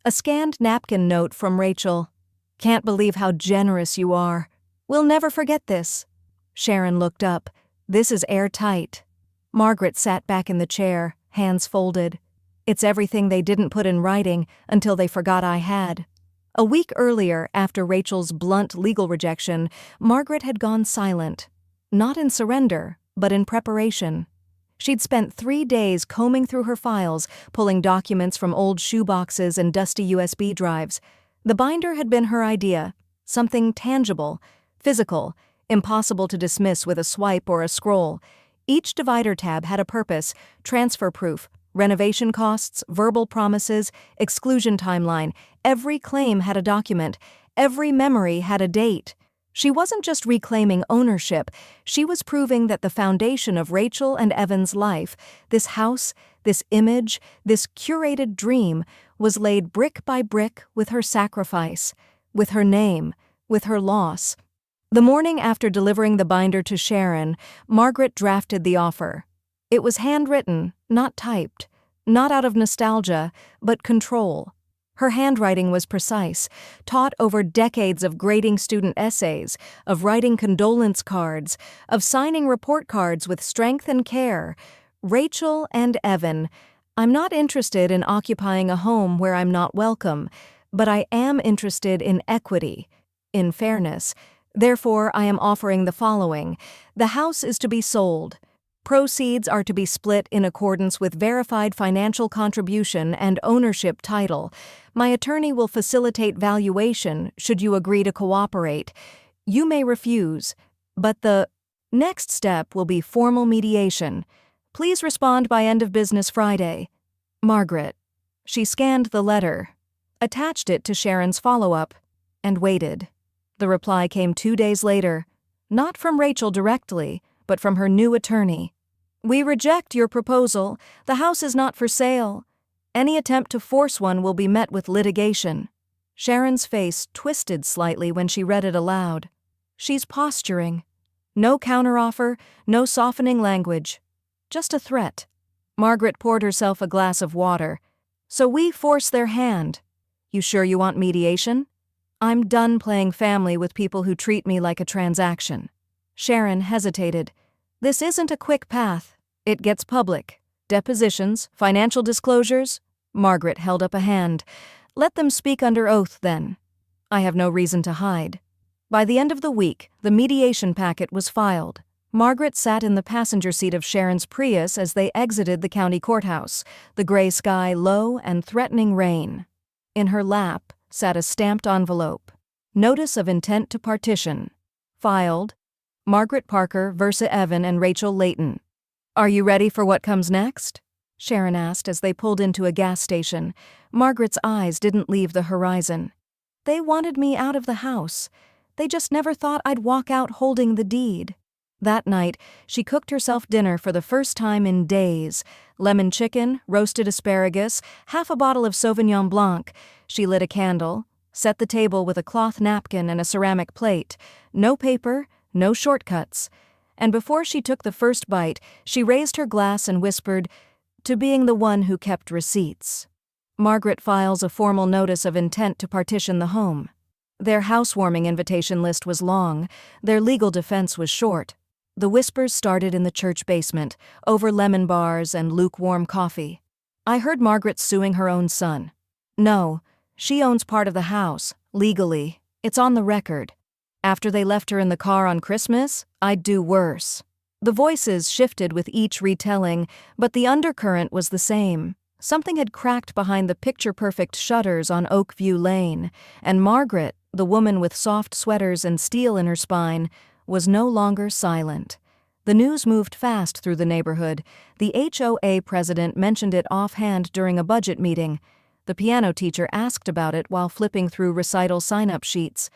A scanned napkin note from Rachel. "Can't believe how generous you are. We'll never forget this." Sharon looked up. "This is airtight." Margaret sat back in the chair, hands folded. "It's everything they didn't put in writing until they forgot I had." A week earlier, after Rachel's blunt legal rejection, Margaret had gone silent. Not in surrender, but in preparation. She'd spent 3 days combing through her files, pulling documents from old shoeboxes and dusty USB drives. The binder had been her idea, something tangible, physical, impossible to dismiss with a swipe or a scroll. Each divider tab had a purpose: transfer proof, renovation costs, verbal promises, exclusion timeline. Every claim had a document. Every memory had a date. She wasn't just reclaiming ownership, she was proving that the foundation of Rachel and Evan's life, this house, this image, this curated dream, was laid brick by brick with her sacrifice, with her name, with her loss. The morning after delivering the binder to Sharon, Margaret drafted the offer. It was handwritten, not typed, not out of nostalgia, but control. Her handwriting was precise, taught over decades of grading student essays, of writing condolence cards, of signing report cards with strength and care. "Rachel and Evan, I'm not interested in occupying a home where I'm not welcome, but I am interested in equity, in fairness. Therefore, I am offering the following. The house is to be sold. Proceeds are to be split in accordance with verified financial contribution and ownership title. My attorney will facilitate valuation should you agree to cooperate. You may refuse, but the next step will be formal mediation. Please respond by end of business Friday. Margaret." She scanned the letter, attached it to Sharon's follow-up, and waited. The reply came 2 days later, not from Rachel directly, but from her new attorney. "We reject your proposal. The house is not for sale. Any attempt to force one will be met with litigation." Sharon's face twisted slightly when she read it aloud. She's posturing. No counteroffer, no softening language. Just a threat. Margaret poured herself a glass of water. "So we force their hand. You sure you want mediation? I'm done playing family with people who treat me like a transaction." Sharon hesitated. "This isn't a quick path. It gets public. Depositions, financial disclosures." Margaret held up a hand. "Let them speak under oath, then. I have no reason to hide." By the end of the week, the mediation packet was filed. Margaret sat in the passenger seat of Sharon's Prius as they exited the county courthouse, the gray sky low and threatening rain. In her lap sat a stamped envelope. Notice of intent to partition. Filed, Margaret Parker versus Evan and Rachel Layton. "Are you ready for what comes next?" Sharon asked as they pulled into a gas station. Margaret's eyes didn't leave the horizon. "They wanted me out of the house. They just never thought I'd walk out holding the deed." That night, she cooked herself dinner for the first time in days. Lemon chicken, roasted asparagus, half a bottle of Sauvignon Blanc. She lit a candle, set the table with a cloth napkin and a ceramic plate. No paper, no shortcuts. And before she took the first bite, she raised her glass and whispered, "To being the one who kept receipts." Margaret files a formal notice of intent to partition the home. Their housewarming invitation list was long, their legal defense was short. The whispers started in the church basement, over lemon bars and lukewarm coffee. I heard Margaret suing her own son. No, she owns part of the house, legally. It's on the record. After they left her in the car on Christmas, I'd do worse. The voices shifted with each retelling, but the undercurrent was the same. Something had cracked behind the picture-perfect shutters on Oakview Lane, and Margaret, the woman with soft sweaters and steel in her spine, was no longer silent. The news moved fast through the neighborhood. The HOA president mentioned it offhand during a budget meeting. The piano teacher asked about it while flipping through recital sign-up sheets.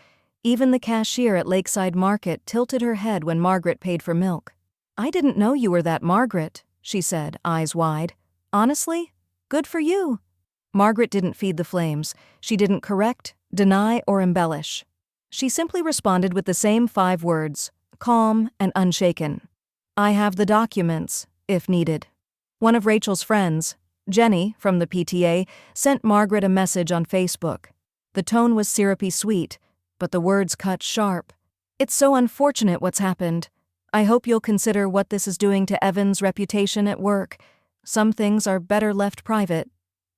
Even the cashier at Lakeside Market tilted her head when Margaret paid for milk. "I didn't know you were that Margaret," she said, eyes wide. "Honestly? Good for you." Margaret didn't feed the flames. She didn't correct, deny, or embellish. She simply responded with the same 5 words, calm and unshaken. "I have the documents, if needed." One of Rachel's friends, Jenny, from the PTA, sent Margaret a message on Facebook. The tone was syrupy sweet, but the words cut sharp. "It's so unfortunate what's happened. I hope you'll consider what this is doing to Evan's reputation at work. Some things are better left private."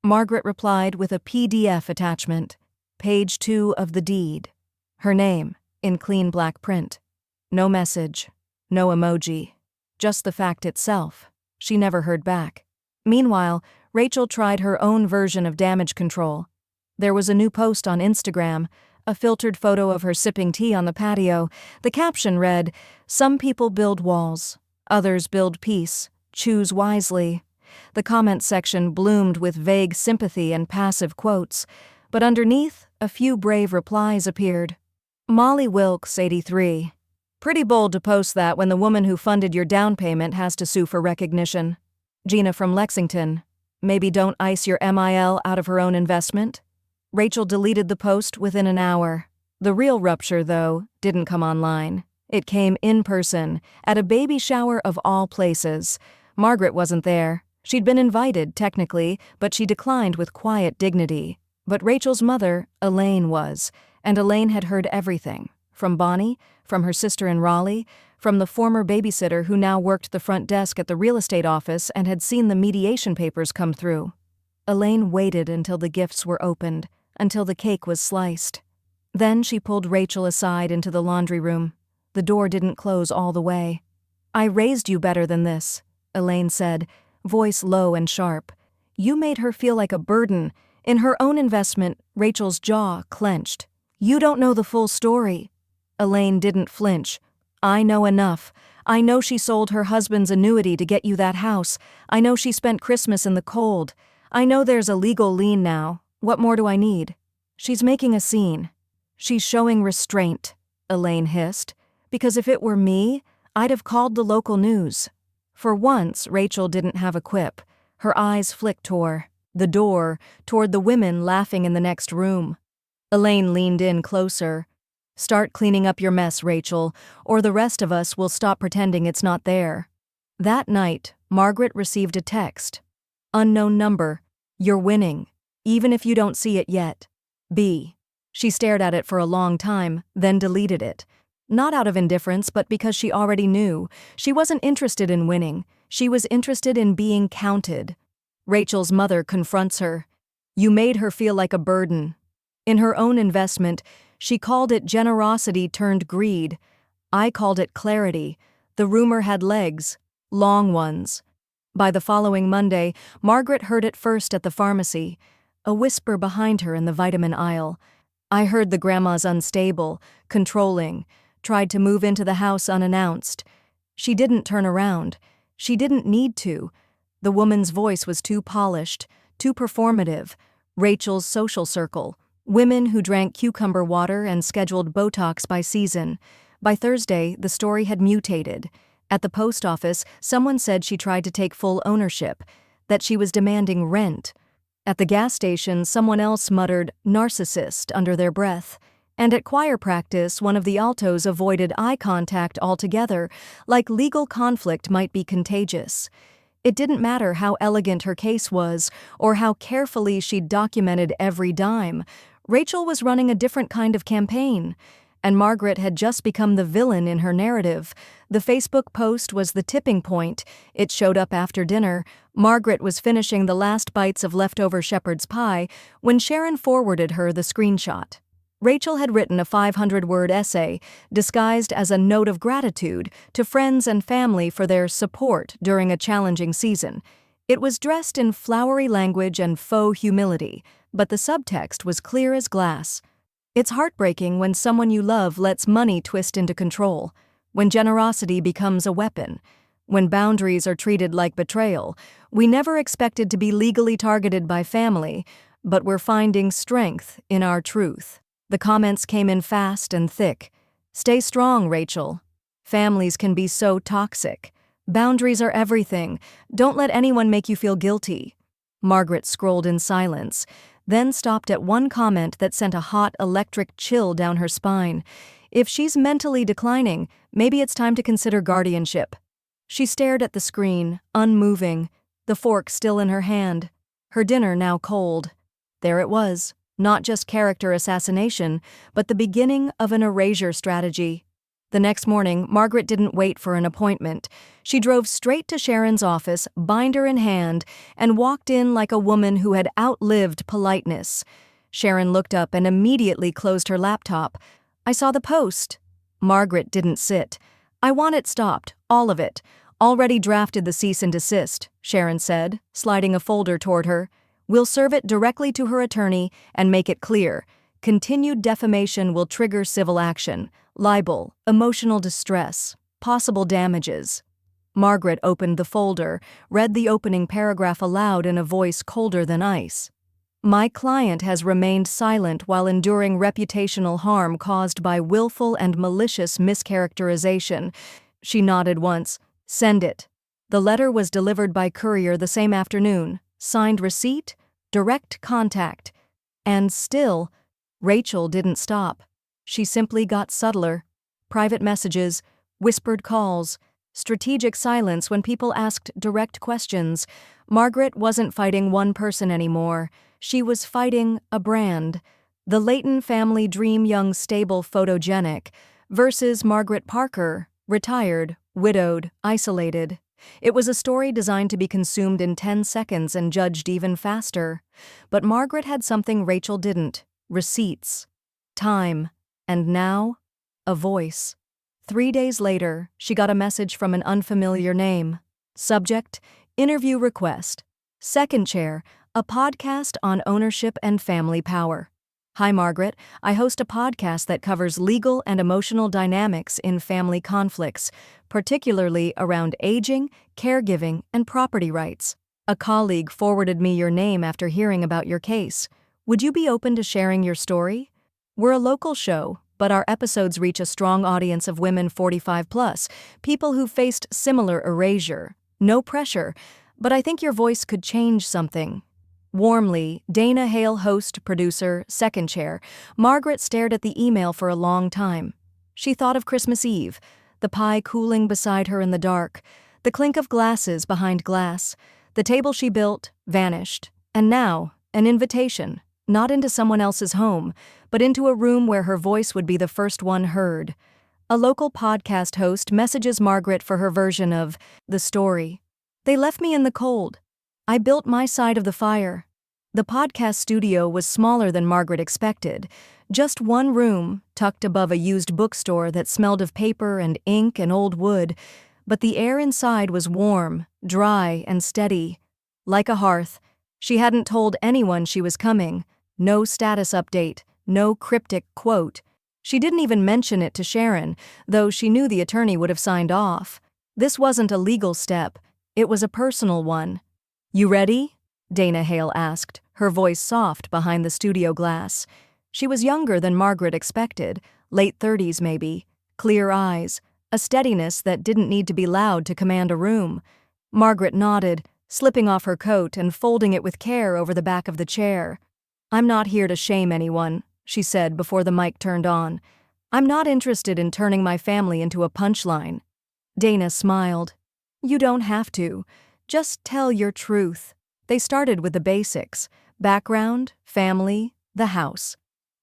Margaret replied with a PDF attachment, page 2 of the deed. Her name, in clean black print. No message, no emoji, just the fact itself. She never heard back. Meanwhile, Rachel tried her own version of damage control. There was a new post on Instagram, a filtered photo of her sipping tea on the patio. The caption read, "Some people build walls, others build peace. Choose wisely." The comment section bloomed with vague sympathy and passive quotes, but underneath, a few brave replies appeared. Molly Wilkes, 83. "Pretty bold to post that when the woman who funded your down payment has to sue for recognition." Gina from Lexington. "Maybe don't ice your MIL out of her own investment." Rachel deleted the post within an hour. The real rupture, though, didn't come online. It came in person, at a baby shower of all places. Margaret wasn't there. She'd been invited, technically, but she declined with quiet dignity. But Rachel's mother, Elaine, was, and Elaine had heard everything. From Bonnie, from her sister in Raleigh, from the former babysitter who now worked the front desk at the real estate office and had seen the mediation papers come through. Elaine waited until the gifts were opened, until the cake was sliced. Then she pulled Rachel aside into the laundry room. The door didn't close all the way. "I raised you better than this," Elaine said, voice low and sharp. "You made her feel like a burden." In her own investment, Rachel's jaw clenched. "You don't know the full story." Elaine didn't flinch. "I know enough. I know she sold her husband's annuity to get you that house. I know she spent Christmas in the cold. I know there's a legal lien now. What more do I need?" "She's making a scene. She's showing restraint," Elaine hissed. "Because if it were me, I'd have called the local news." For once, Rachel didn't have a quip. Her eyes flicked toward the door, toward the women laughing in the next room. Elaine leaned in closer. "Start cleaning up your mess, Rachel, or the rest of us will stop pretending it's not there." That night, Margaret received a text. "Unknown number. You're winning, even if you don't see it yet. B." She stared at it for a long time, then deleted it. Not out of indifference, but because she already knew. She wasn't interested in winning. She was interested in being counted. Rachel's mother confronts her. "You made her feel like a burden." In her own investment, she called it generosity turned greed. I called it clarity. The rumor had legs, long ones. By the following Monday, Margaret heard it first at the pharmacy. A whisper behind her in the vitamin aisle. "I heard the grandma's unstable, controlling, tried to move into the house unannounced." She didn't turn around. She didn't need to. The woman's voice was too polished, too performative. Rachel's social circle. Women who drank cucumber water and scheduled Botox by season. By Thursday, the story had mutated. At the post office, someone said she tried to take full ownership, that she was demanding rent. At the gas station, someone else muttered, "narcissist," under their breath. And at choir practice, one of the altos avoided eye contact altogether, like legal conflict might be contagious. It didn't matter how elegant her case was, or how carefully she'd documented every dime. Rachel was running a different kind of campaign. And Margaret had just become the villain in her narrative. The Facebook post was the tipping point. It showed up after dinner. Margaret was finishing the last bites of leftover shepherd's pie when Sharon forwarded her the screenshot. Rachel had written a 500-word essay, disguised as a note of gratitude to friends and family for their support during a challenging season. It was dressed in flowery language and faux humility, but the subtext was clear as glass. It's heartbreaking when someone you love lets money twist into control, when generosity becomes a weapon, when boundaries are treated like betrayal. We never expected to be legally targeted by family, but we're finding strength in our truth. The comments came in fast and thick. Stay strong, Rachel. Families can be so toxic. Boundaries are everything. Don't let anyone make you feel guilty. Margaret scrolled in silence, then stopped at one comment that sent a hot electric chill down her spine. If she's mentally declining, maybe it's time to consider guardianship. She stared at the screen, unmoving, the fork still in her hand, her dinner now cold. There it was, not just character assassination, but the beginning of an erasure strategy. The next morning, Margaret didn't wait for an appointment. She drove straight to Sharon's office, binder in hand, and walked in like a woman who had outlived politeness. Sharon looked up and immediately closed her laptop. "I saw the post." Margaret didn't sit. "I want it stopped, all of it. Already drafted the cease and desist," Sharon said, sliding a folder toward her. "We'll serve it directly to her attorney and make it clear. Continued defamation will trigger civil action. Libel, emotional distress, possible damages." Margaret opened the folder, read the opening paragraph aloud in a voice colder than ice. "My client has remained silent while enduring reputational harm caused by willful and malicious mischaracterization." She nodded once. "Send it." The letter was delivered by courier the same afternoon. Signed receipt, direct contact. And still, Rachel didn't stop. She simply got subtler. Private messages, whispered calls, strategic silence when people asked direct questions. Margaret wasn't fighting one person anymore. She was fighting a brand. The Layton family dream young, stable, photogenic, versus Margaret Parker, retired, widowed, isolated. It was a story designed to be consumed in 10 seconds and judged even faster. But Margaret had something Rachel didn't: receipts, time. And now, a voice. 3 days later, she got a message from an unfamiliar name. Subject: interview request. Second chair: a podcast on ownership and family power. "Hi, Margaret. I host a podcast that covers legal and emotional dynamics in family conflicts, particularly around aging, caregiving, and property rights. A colleague forwarded me your name after hearing about your case. Would you be open to sharing your story? We're a local show, but our episodes reach a strong audience of women 45 plus, people who've faced similar erasure. No pressure, but I think your voice could change something." Warmly, Dana Hale, host, producer, second chair. Margaret stared at the email for a long time. She thought of Christmas Eve, the pie cooling beside her in the dark, the clink of glasses behind glass. The table she built vanished, and now, an invitation. Not into someone else's home, but into a room where her voice would be the first one heard. A local podcast host messages Margaret for her version of the story. "They left me in the cold. I built my side of the fire." The podcast studio was smaller than Margaret expected. Just one room, tucked above a used bookstore that smelled of paper and ink and old wood. But the air inside was warm, dry, and steady. Like a hearth. She hadn't told anyone she was coming. No status update, no cryptic quote. She didn't even mention it to Sharon, though she knew the attorney would have signed off. This wasn't a legal step. It was a personal one. "You ready?" Dana Hale asked, her voice soft behind the studio glass. She was younger than Margaret expected, late 30s maybe, clear eyes, a steadiness that didn't need to be loud to command a room. Margaret nodded, slipping off her coat and folding it with care over the back of the chair. "I'm not here to shame anyone," she said before the mic turned on. "I'm not interested in turning my family into a punchline." Dana smiled. "You don't have to. Just tell your truth." They started with the basics: background, family, the house.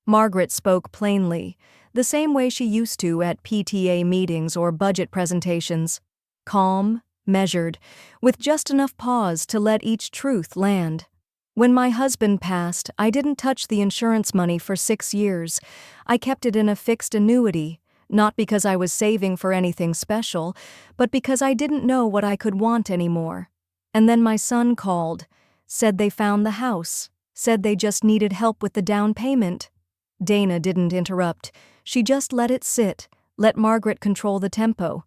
Margaret spoke plainly, the same way she used to at PTA meetings or budget presentations. Calm, measured, with just enough pause to let each truth land. "When my husband passed, I didn't touch the insurance money for 6 years. I kept it in a fixed annuity, not because I was saving for anything special, but because I didn't know what I could want anymore. And then my son called, said they found the house, said they just needed help with the down payment." Dana didn't interrupt. She just let it sit, let Margaret control the tempo.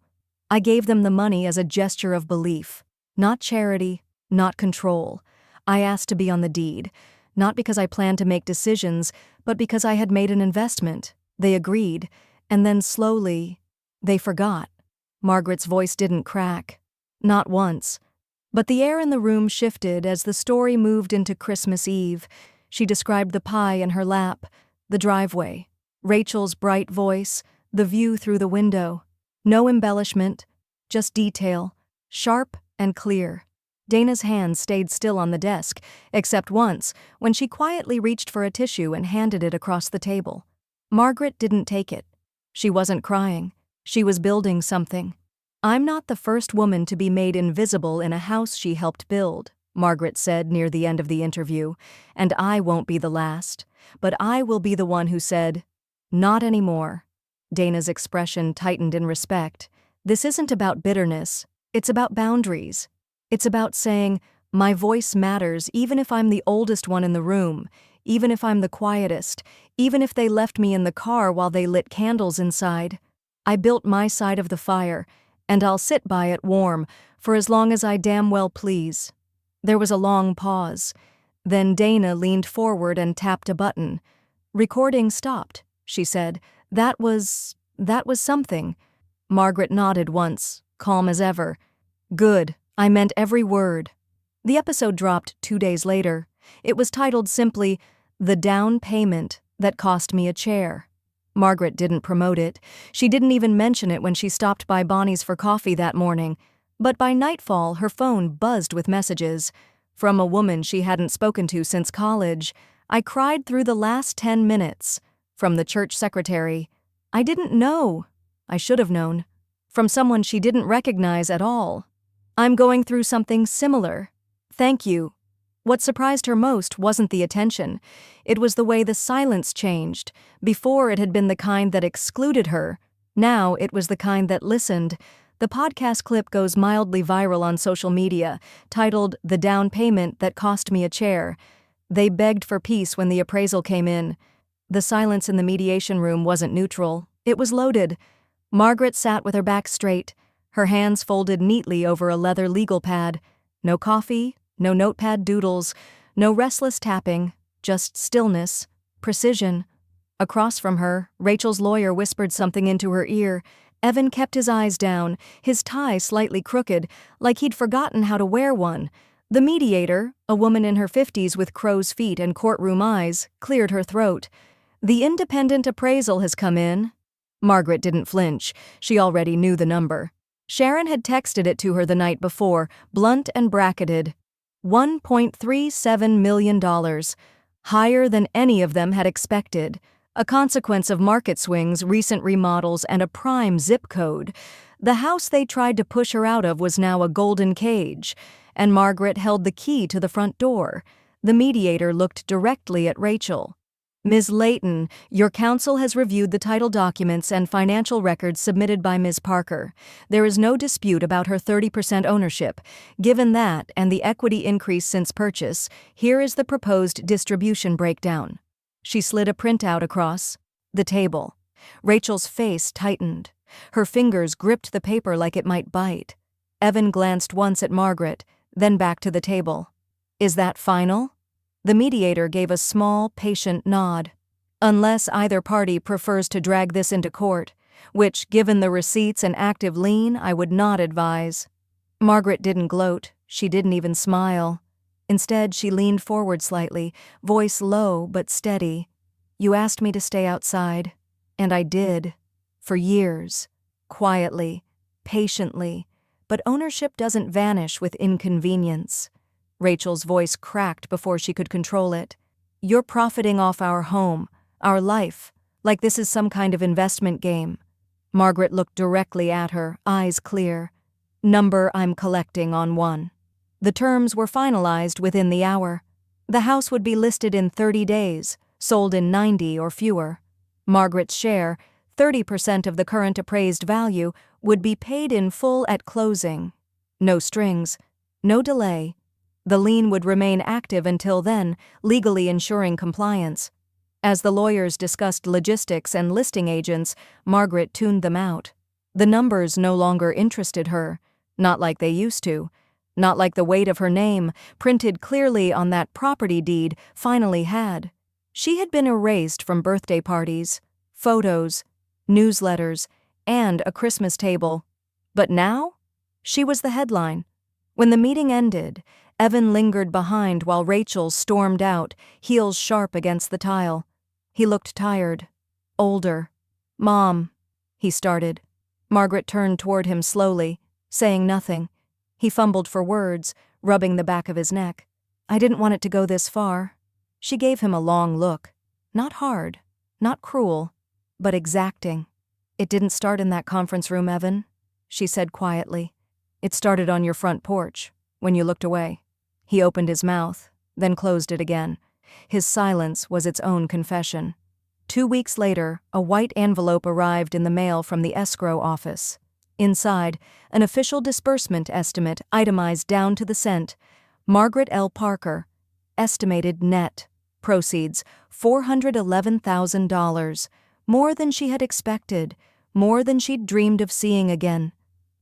"I gave them the money as a gesture of belief. Not charity, not control. I asked to be on the deed, not because I planned to make decisions, but because I had made an investment. They agreed, and then slowly, they forgot." Margaret's voice didn't crack. Not once. But the air in the room shifted as the story moved into Christmas Eve. She described the pie in her lap, the driveway, Rachel's bright voice, the view through the window. No embellishment, just detail, sharp and clear. Dana's hand stayed still on the desk, except once, when she quietly reached for a tissue and handed it across the table. Margaret didn't take it. She wasn't crying. She was building something. "I'm not the first woman to be made invisible in a house she helped build," Margaret said near the end of the interview, "and I won't be the last. But I will be the one who said, 'Not anymore.'" Dana's expression tightened in respect. "This isn't about bitterness. It's about boundaries. It's about saying, my voice matters even if I'm the oldest one in the room, even if I'm the quietest, even if they left me in the car while they lit candles inside. I built my side of the fire, and I'll sit by it warm for as long as I damn well please." There was a long pause. Then Dana leaned forward and tapped a button. "Recording stopped," she said. That was something." Margaret nodded once, calm as ever. "Good. I meant every word." The episode dropped 2 days later. It was titled simply, "The Down Payment That Cost Me a Chair." Margaret didn't promote it. She didn't even mention it when she stopped by Bonnie's for coffee that morning. But by nightfall, her phone buzzed with messages. From a woman she hadn't spoken to since college. "I cried through the last 10 minutes." From the church secretary. "I didn't know. I should have known." From someone she didn't recognize at all. "I'm going through something similar. Thank you." What surprised her most wasn't the attention. It was the way the silence changed. Before it had been the kind that excluded her. Now it was the kind that listened. The podcast clip goes mildly viral on social media, titled "The Down Payment That Cost Me a Chair." They begged for peace when the appraisal came in. The silence in the mediation room wasn't neutral. It was loaded. Margaret sat with her back straight, her hands folded neatly over a leather legal pad. No coffee, no notepad doodles, no restless tapping, just stillness, precision. Across from her, Rachel's lawyer whispered something into her ear. Evan kept his eyes down, his tie slightly crooked, like he'd forgotten how to wear one. The mediator, a woman in her 50s with crow's feet and courtroom eyes, cleared her throat. "The independent appraisal has come in." Margaret didn't flinch. She already knew the number. Sharon had texted it to her the night before, blunt and bracketed. $1.37 million. Higher than any of them had expected. A consequence of market swings, recent remodels, and a prime zip code. The house they tried to push her out of was now a golden cage, and Margaret held the key to the front door. The mediator looked directly at Rachel. "Ms. Layton, your counsel has reviewed the title documents and financial records submitted by Ms. Parker. There is no dispute about her 30% ownership. Given that and the equity increase since purchase, here is the proposed distribution breakdown." She slid a printout across the table. Rachel's face tightened. Her fingers gripped the paper like it might bite. Evan glanced once at Margaret, then back to the table. "Is that final?" The mediator gave a small, patient nod. "Unless either party prefers to drag this into court, which, given the receipts and active lien, I would not advise." Margaret didn't gloat. She didn't even smile. Instead, she leaned forward slightly, voice low but steady. You asked me to stay outside, and I did. For years. Quietly, patiently, but ownership doesn't vanish with inconvenience. Rachel's voice cracked before she could control it. You're profiting off our home, our life, like this is some kind of investment game. Margaret looked directly at her, eyes clear. Number I'm collecting on one. The terms were finalized within the hour. The house would be listed in 30 days, sold in 90 or fewer. Margaret's share, 30% of the current appraised value, would be paid in full at closing. No strings, no delay. The lien would remain active until then, legally ensuring compliance. As the lawyers discussed logistics and listing agents, Margaret tuned them out. The numbers no longer interested her, not like they used to, not like the weight of her name, printed clearly on that property deed, finally had. She had been erased from birthday parties, photos, newsletters, and a Christmas table. But now? She was the headline. When the meeting ended, Evan lingered behind while Rachel stormed out, heels sharp against the tile. He looked tired, older. "Mom," he started. Margaret turned toward him slowly, saying nothing. He fumbled for words, rubbing the back of his neck. "I didn't want it to go this far." She gave him a long look. Not hard, not cruel, but exacting. "It didn't start in that conference room, Evan," she said quietly. "It started on your front porch, when you looked away." He opened his mouth, then closed it again. His silence was its own confession. 2 weeks later, a white envelope arrived in the mail from the escrow office. Inside, an official disbursement estimate itemized down to the cent. Margaret L. Parker. Estimated net proceeds $411,000. More than she had expected, more than she'd dreamed of seeing again.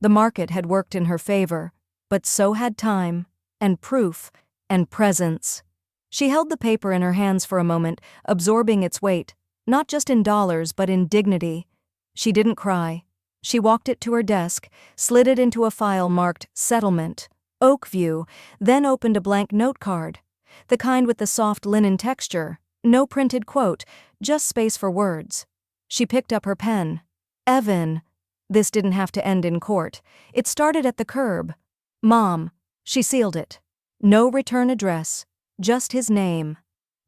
The market had worked in her favor, but so had time, and proof, and presence. She held the paper in her hands for a moment, absorbing its weight, not just in dollars but in dignity. She didn't cry. She walked it to her desk, slid it into a file marked Settlement, Oakview, then opened a blank note card. The kind with the soft linen texture, no printed quote, just space for words. She picked up her pen. "Evan." This didn't have to end in court. It started at the curb. "Mom." She sealed it. No return address, just his name.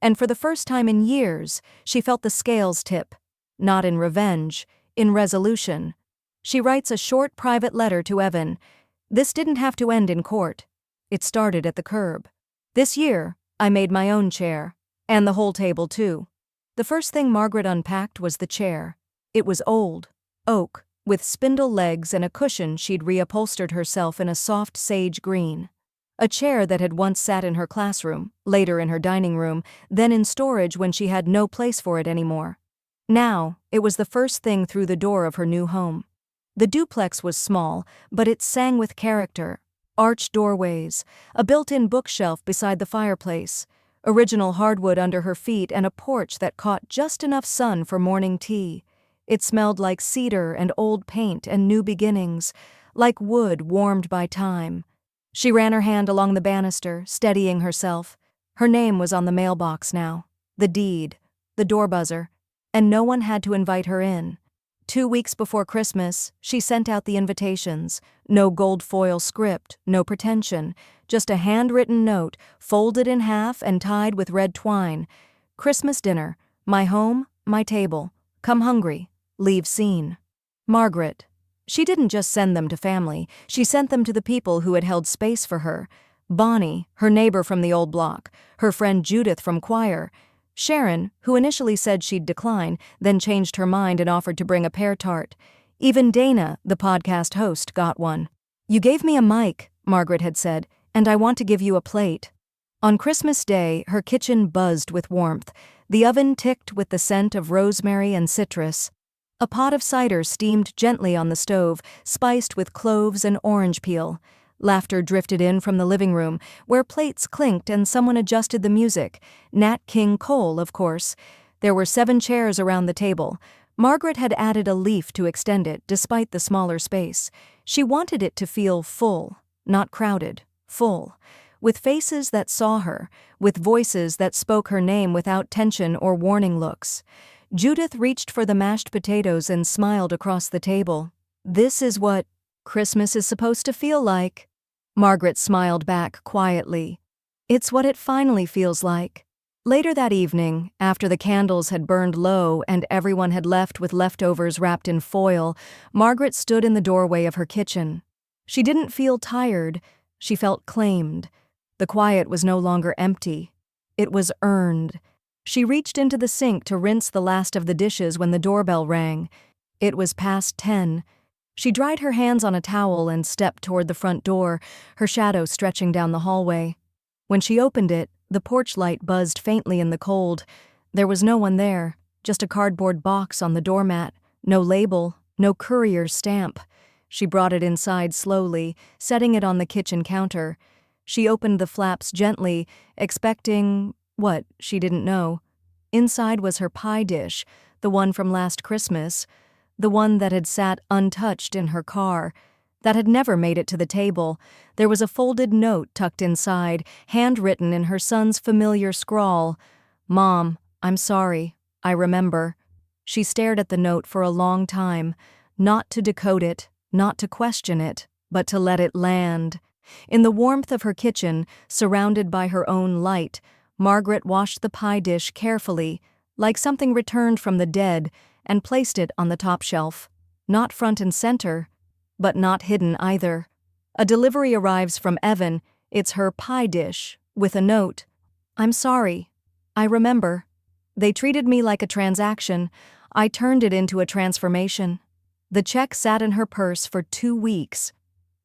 And for the first time in years, she felt the scales tip. Not in revenge, in resolution. She writes a short private letter to Evan. This didn't have to end in court. It started at the curb. "This year, I made my own chair. And the whole table, too." The first thing Margaret unpacked was the chair. It was old, oak, with spindle legs and a cushion she'd reupholstered herself in a soft sage green. A chair that had once sat in her classroom, later in her dining room, then in storage when she had no place for it anymore. Now, it was the first thing through the door of her new home. The duplex was small, but it sang with character. Arched doorways, a built-in bookshelf beside the fireplace, original hardwood under her feet, and a porch that caught just enough sun for morning tea. It smelled like cedar and old paint and new beginnings, like wood warmed by time. She ran her hand along the banister, steadying herself. Her name was on the mailbox now, the deed, the door buzzer, and no one had to invite her in. 2 weeks before Christmas, she sent out the invitations. No gold foil script, no pretension, just a handwritten note, folded in half and tied with red twine. "Christmas dinner, my home, my table. Come hungry, leave seen. Margaret." She didn't just send them to family, she sent them to the people who had held space for her. Bonnie, her neighbor from the old block, her friend Judith from choir, Sharon, who initially said she'd decline, then changed her mind and offered to bring a pear tart. Even Dana, the podcast host, got one. "You gave me a mic," Margaret had said, "and I want to give you a plate." On Christmas Day, her kitchen buzzed with warmth. The oven ticked with the scent of rosemary and citrus. A pot of cider steamed gently on the stove, spiced with cloves and orange peel. Laughter drifted in from the living room, where plates clinked and someone adjusted the music. Nat King Cole, of course. There were 7 chairs around the table. Margaret had added a leaf to extend it, despite the smaller space. She wanted it to feel full, not crowded, full. with faces that saw her, with voices that spoke her name without tension or warning looks. Judith reached for the mashed potatoes and smiled across the table. "This is what Christmas is supposed to feel like." Margaret smiled back quietly. "It's what it finally feels like." Later that evening, after the candles had burned low and everyone had left with leftovers wrapped in foil, Margaret stood in the doorway of her kitchen. She didn't feel tired, she felt claimed. The quiet was no longer empty. It was earned. She reached into the sink to rinse the last of the dishes when the doorbell rang. It was past 10. She dried her hands on a towel and stepped toward the front door, her shadow stretching down the hallway. When she opened it, the porch light buzzed faintly in the cold. There was no one there, just a cardboard box on the doormat, no label, no courier's stamp. She brought it inside slowly, setting it on the kitchen counter. She opened the flaps gently, expecting what, she didn't know. Inside was her pie dish, the one from last Christmas, the one that had sat untouched in her car, that had never made it to the table. There was a folded note tucked inside, handwritten in her son's familiar scrawl. "Mom, I'm sorry. I remember." She stared at the note for a long time, not to decode it, not to question it, but to let it land. In the warmth of her kitchen, surrounded by her own light, Margaret washed the pie dish carefully, like something returned from the dead, and placed it on the top shelf. Not front and center, but not hidden either. A delivery arrives from Evan. It's her pie dish, with a note. "I'm sorry. I remember. They treated me like a transaction. I turned it into a transformation." The check sat in her purse for 2 weeks.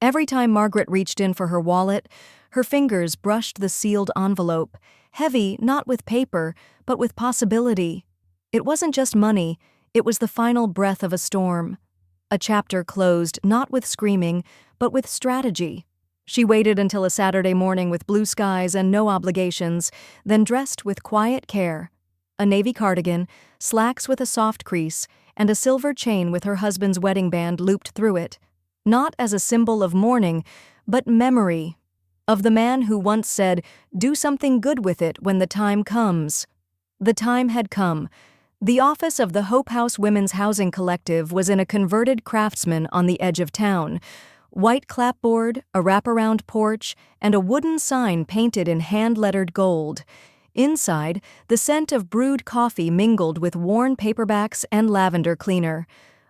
Every time Margaret reached in for her wallet, her fingers brushed the sealed envelope, heavy not with paper, but with possibility. It wasn't just money, it was the final breath of a storm. A chapter closed not with screaming, but with strategy. She waited until a Saturday morning with blue skies and no obligations, then dressed with quiet care. A navy cardigan, slacks with a soft crease, and a silver chain with her husband's wedding band looped through it. Not as a symbol of mourning, but memory. Of the man who once said, "Do something good with it when the time comes." The time had come. The office of the Hope House Women's Housing Collective was in a converted Craftsman on the edge of town. White clapboard, a wraparound porch, and a wooden sign painted in hand-lettered gold. Inside, the scent of brewed coffee mingled with worn paperbacks and lavender cleaner.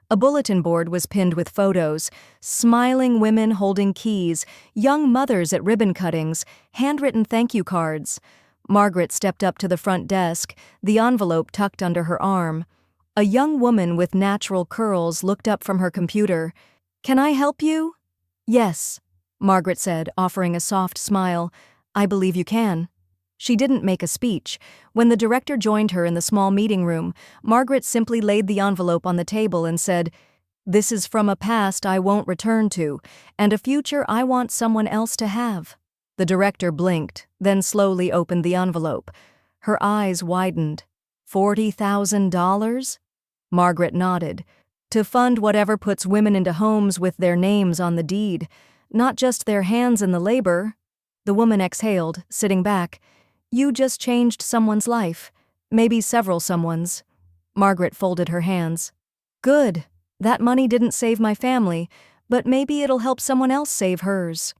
A bulletin board was pinned with photos, smiling women holding keys, young mothers at ribbon cuttings, handwritten thank you cards. Margaret stepped up to the front desk, the envelope tucked under her arm. A young woman with natural curls looked up from her computer. "Can I help you?" "Yes," Margaret said, offering a soft smile. "I believe you can." She didn't make a speech. When the director joined her in the small meeting room, Margaret simply laid the envelope on the table and said, "This is from a past I won't return to, and a future I want someone else to have." The director blinked, then slowly opened the envelope. Her eyes widened. $40,000? Margaret nodded. "To fund whatever puts women into homes with their names on the deed, not just their hands in the labor." The woman exhaled, sitting back. "You just changed someone's life. Maybe several someone's." Margaret folded her hands. "Good. That money didn't save my family, but maybe it'll help someone else save hers."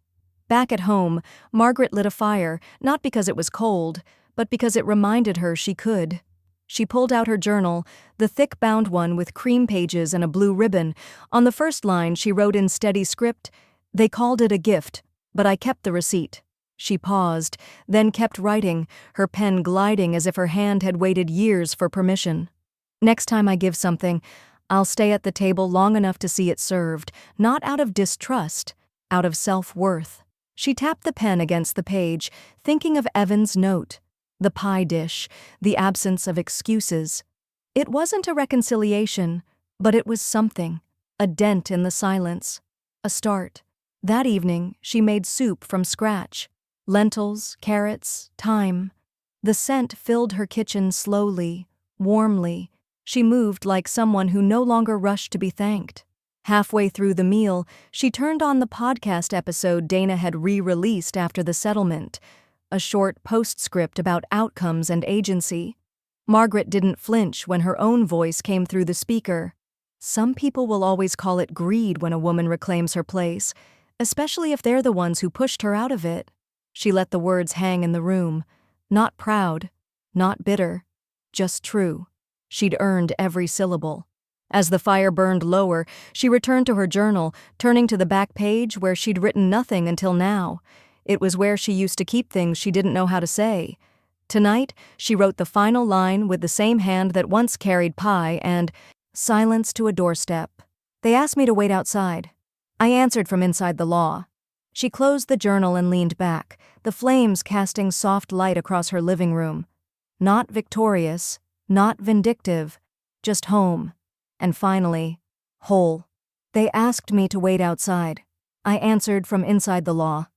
Back at home, Margaret lit a fire, not because it was cold, but because it reminded her she could. She pulled out her journal, the thick-bound one with cream pages and a blue ribbon. On the first line, she wrote in steady script, "They called it a gift, but I kept the receipt." She paused, then kept writing, her pen gliding as if her hand had waited years for permission. "Next time I give something, I'll stay at the table long enough to see it served, not out of distrust, out of self-worth." She tapped the pen against the page, thinking of Evan's note, the pie dish, the absence of excuses. It wasn't a reconciliation, but it was something, a dent in the silence, a start. That evening, she made soup from scratch. Lentils, carrots, thyme. The scent filled her kitchen slowly, warmly. She moved like someone who no longer rushed to be thanked. Halfway through the meal, she turned on the podcast episode Dana had re-released after the settlement, a short postscript about outcomes and agency. Margaret didn't flinch when her own voice came through the speaker. Some people will always call it greed when a woman reclaims her place, especially if they're the ones who pushed her out of it. She let the words hang in the room. Not proud, not bitter, just true. She'd earned every syllable. As the fire burned lower, she returned to her journal, turning to the back page where she'd written nothing until now. It was where she used to keep things she didn't know how to say. Tonight, she wrote the final line with the same hand that once carried pie and silence to a doorstep. They asked me to wait outside. I answered from inside the law. She closed the journal and leaned back, the flames casting soft light across her living room. Not victorious, not vindictive, just home. And finally, whole. They asked me to wait outside. I answered from inside the law.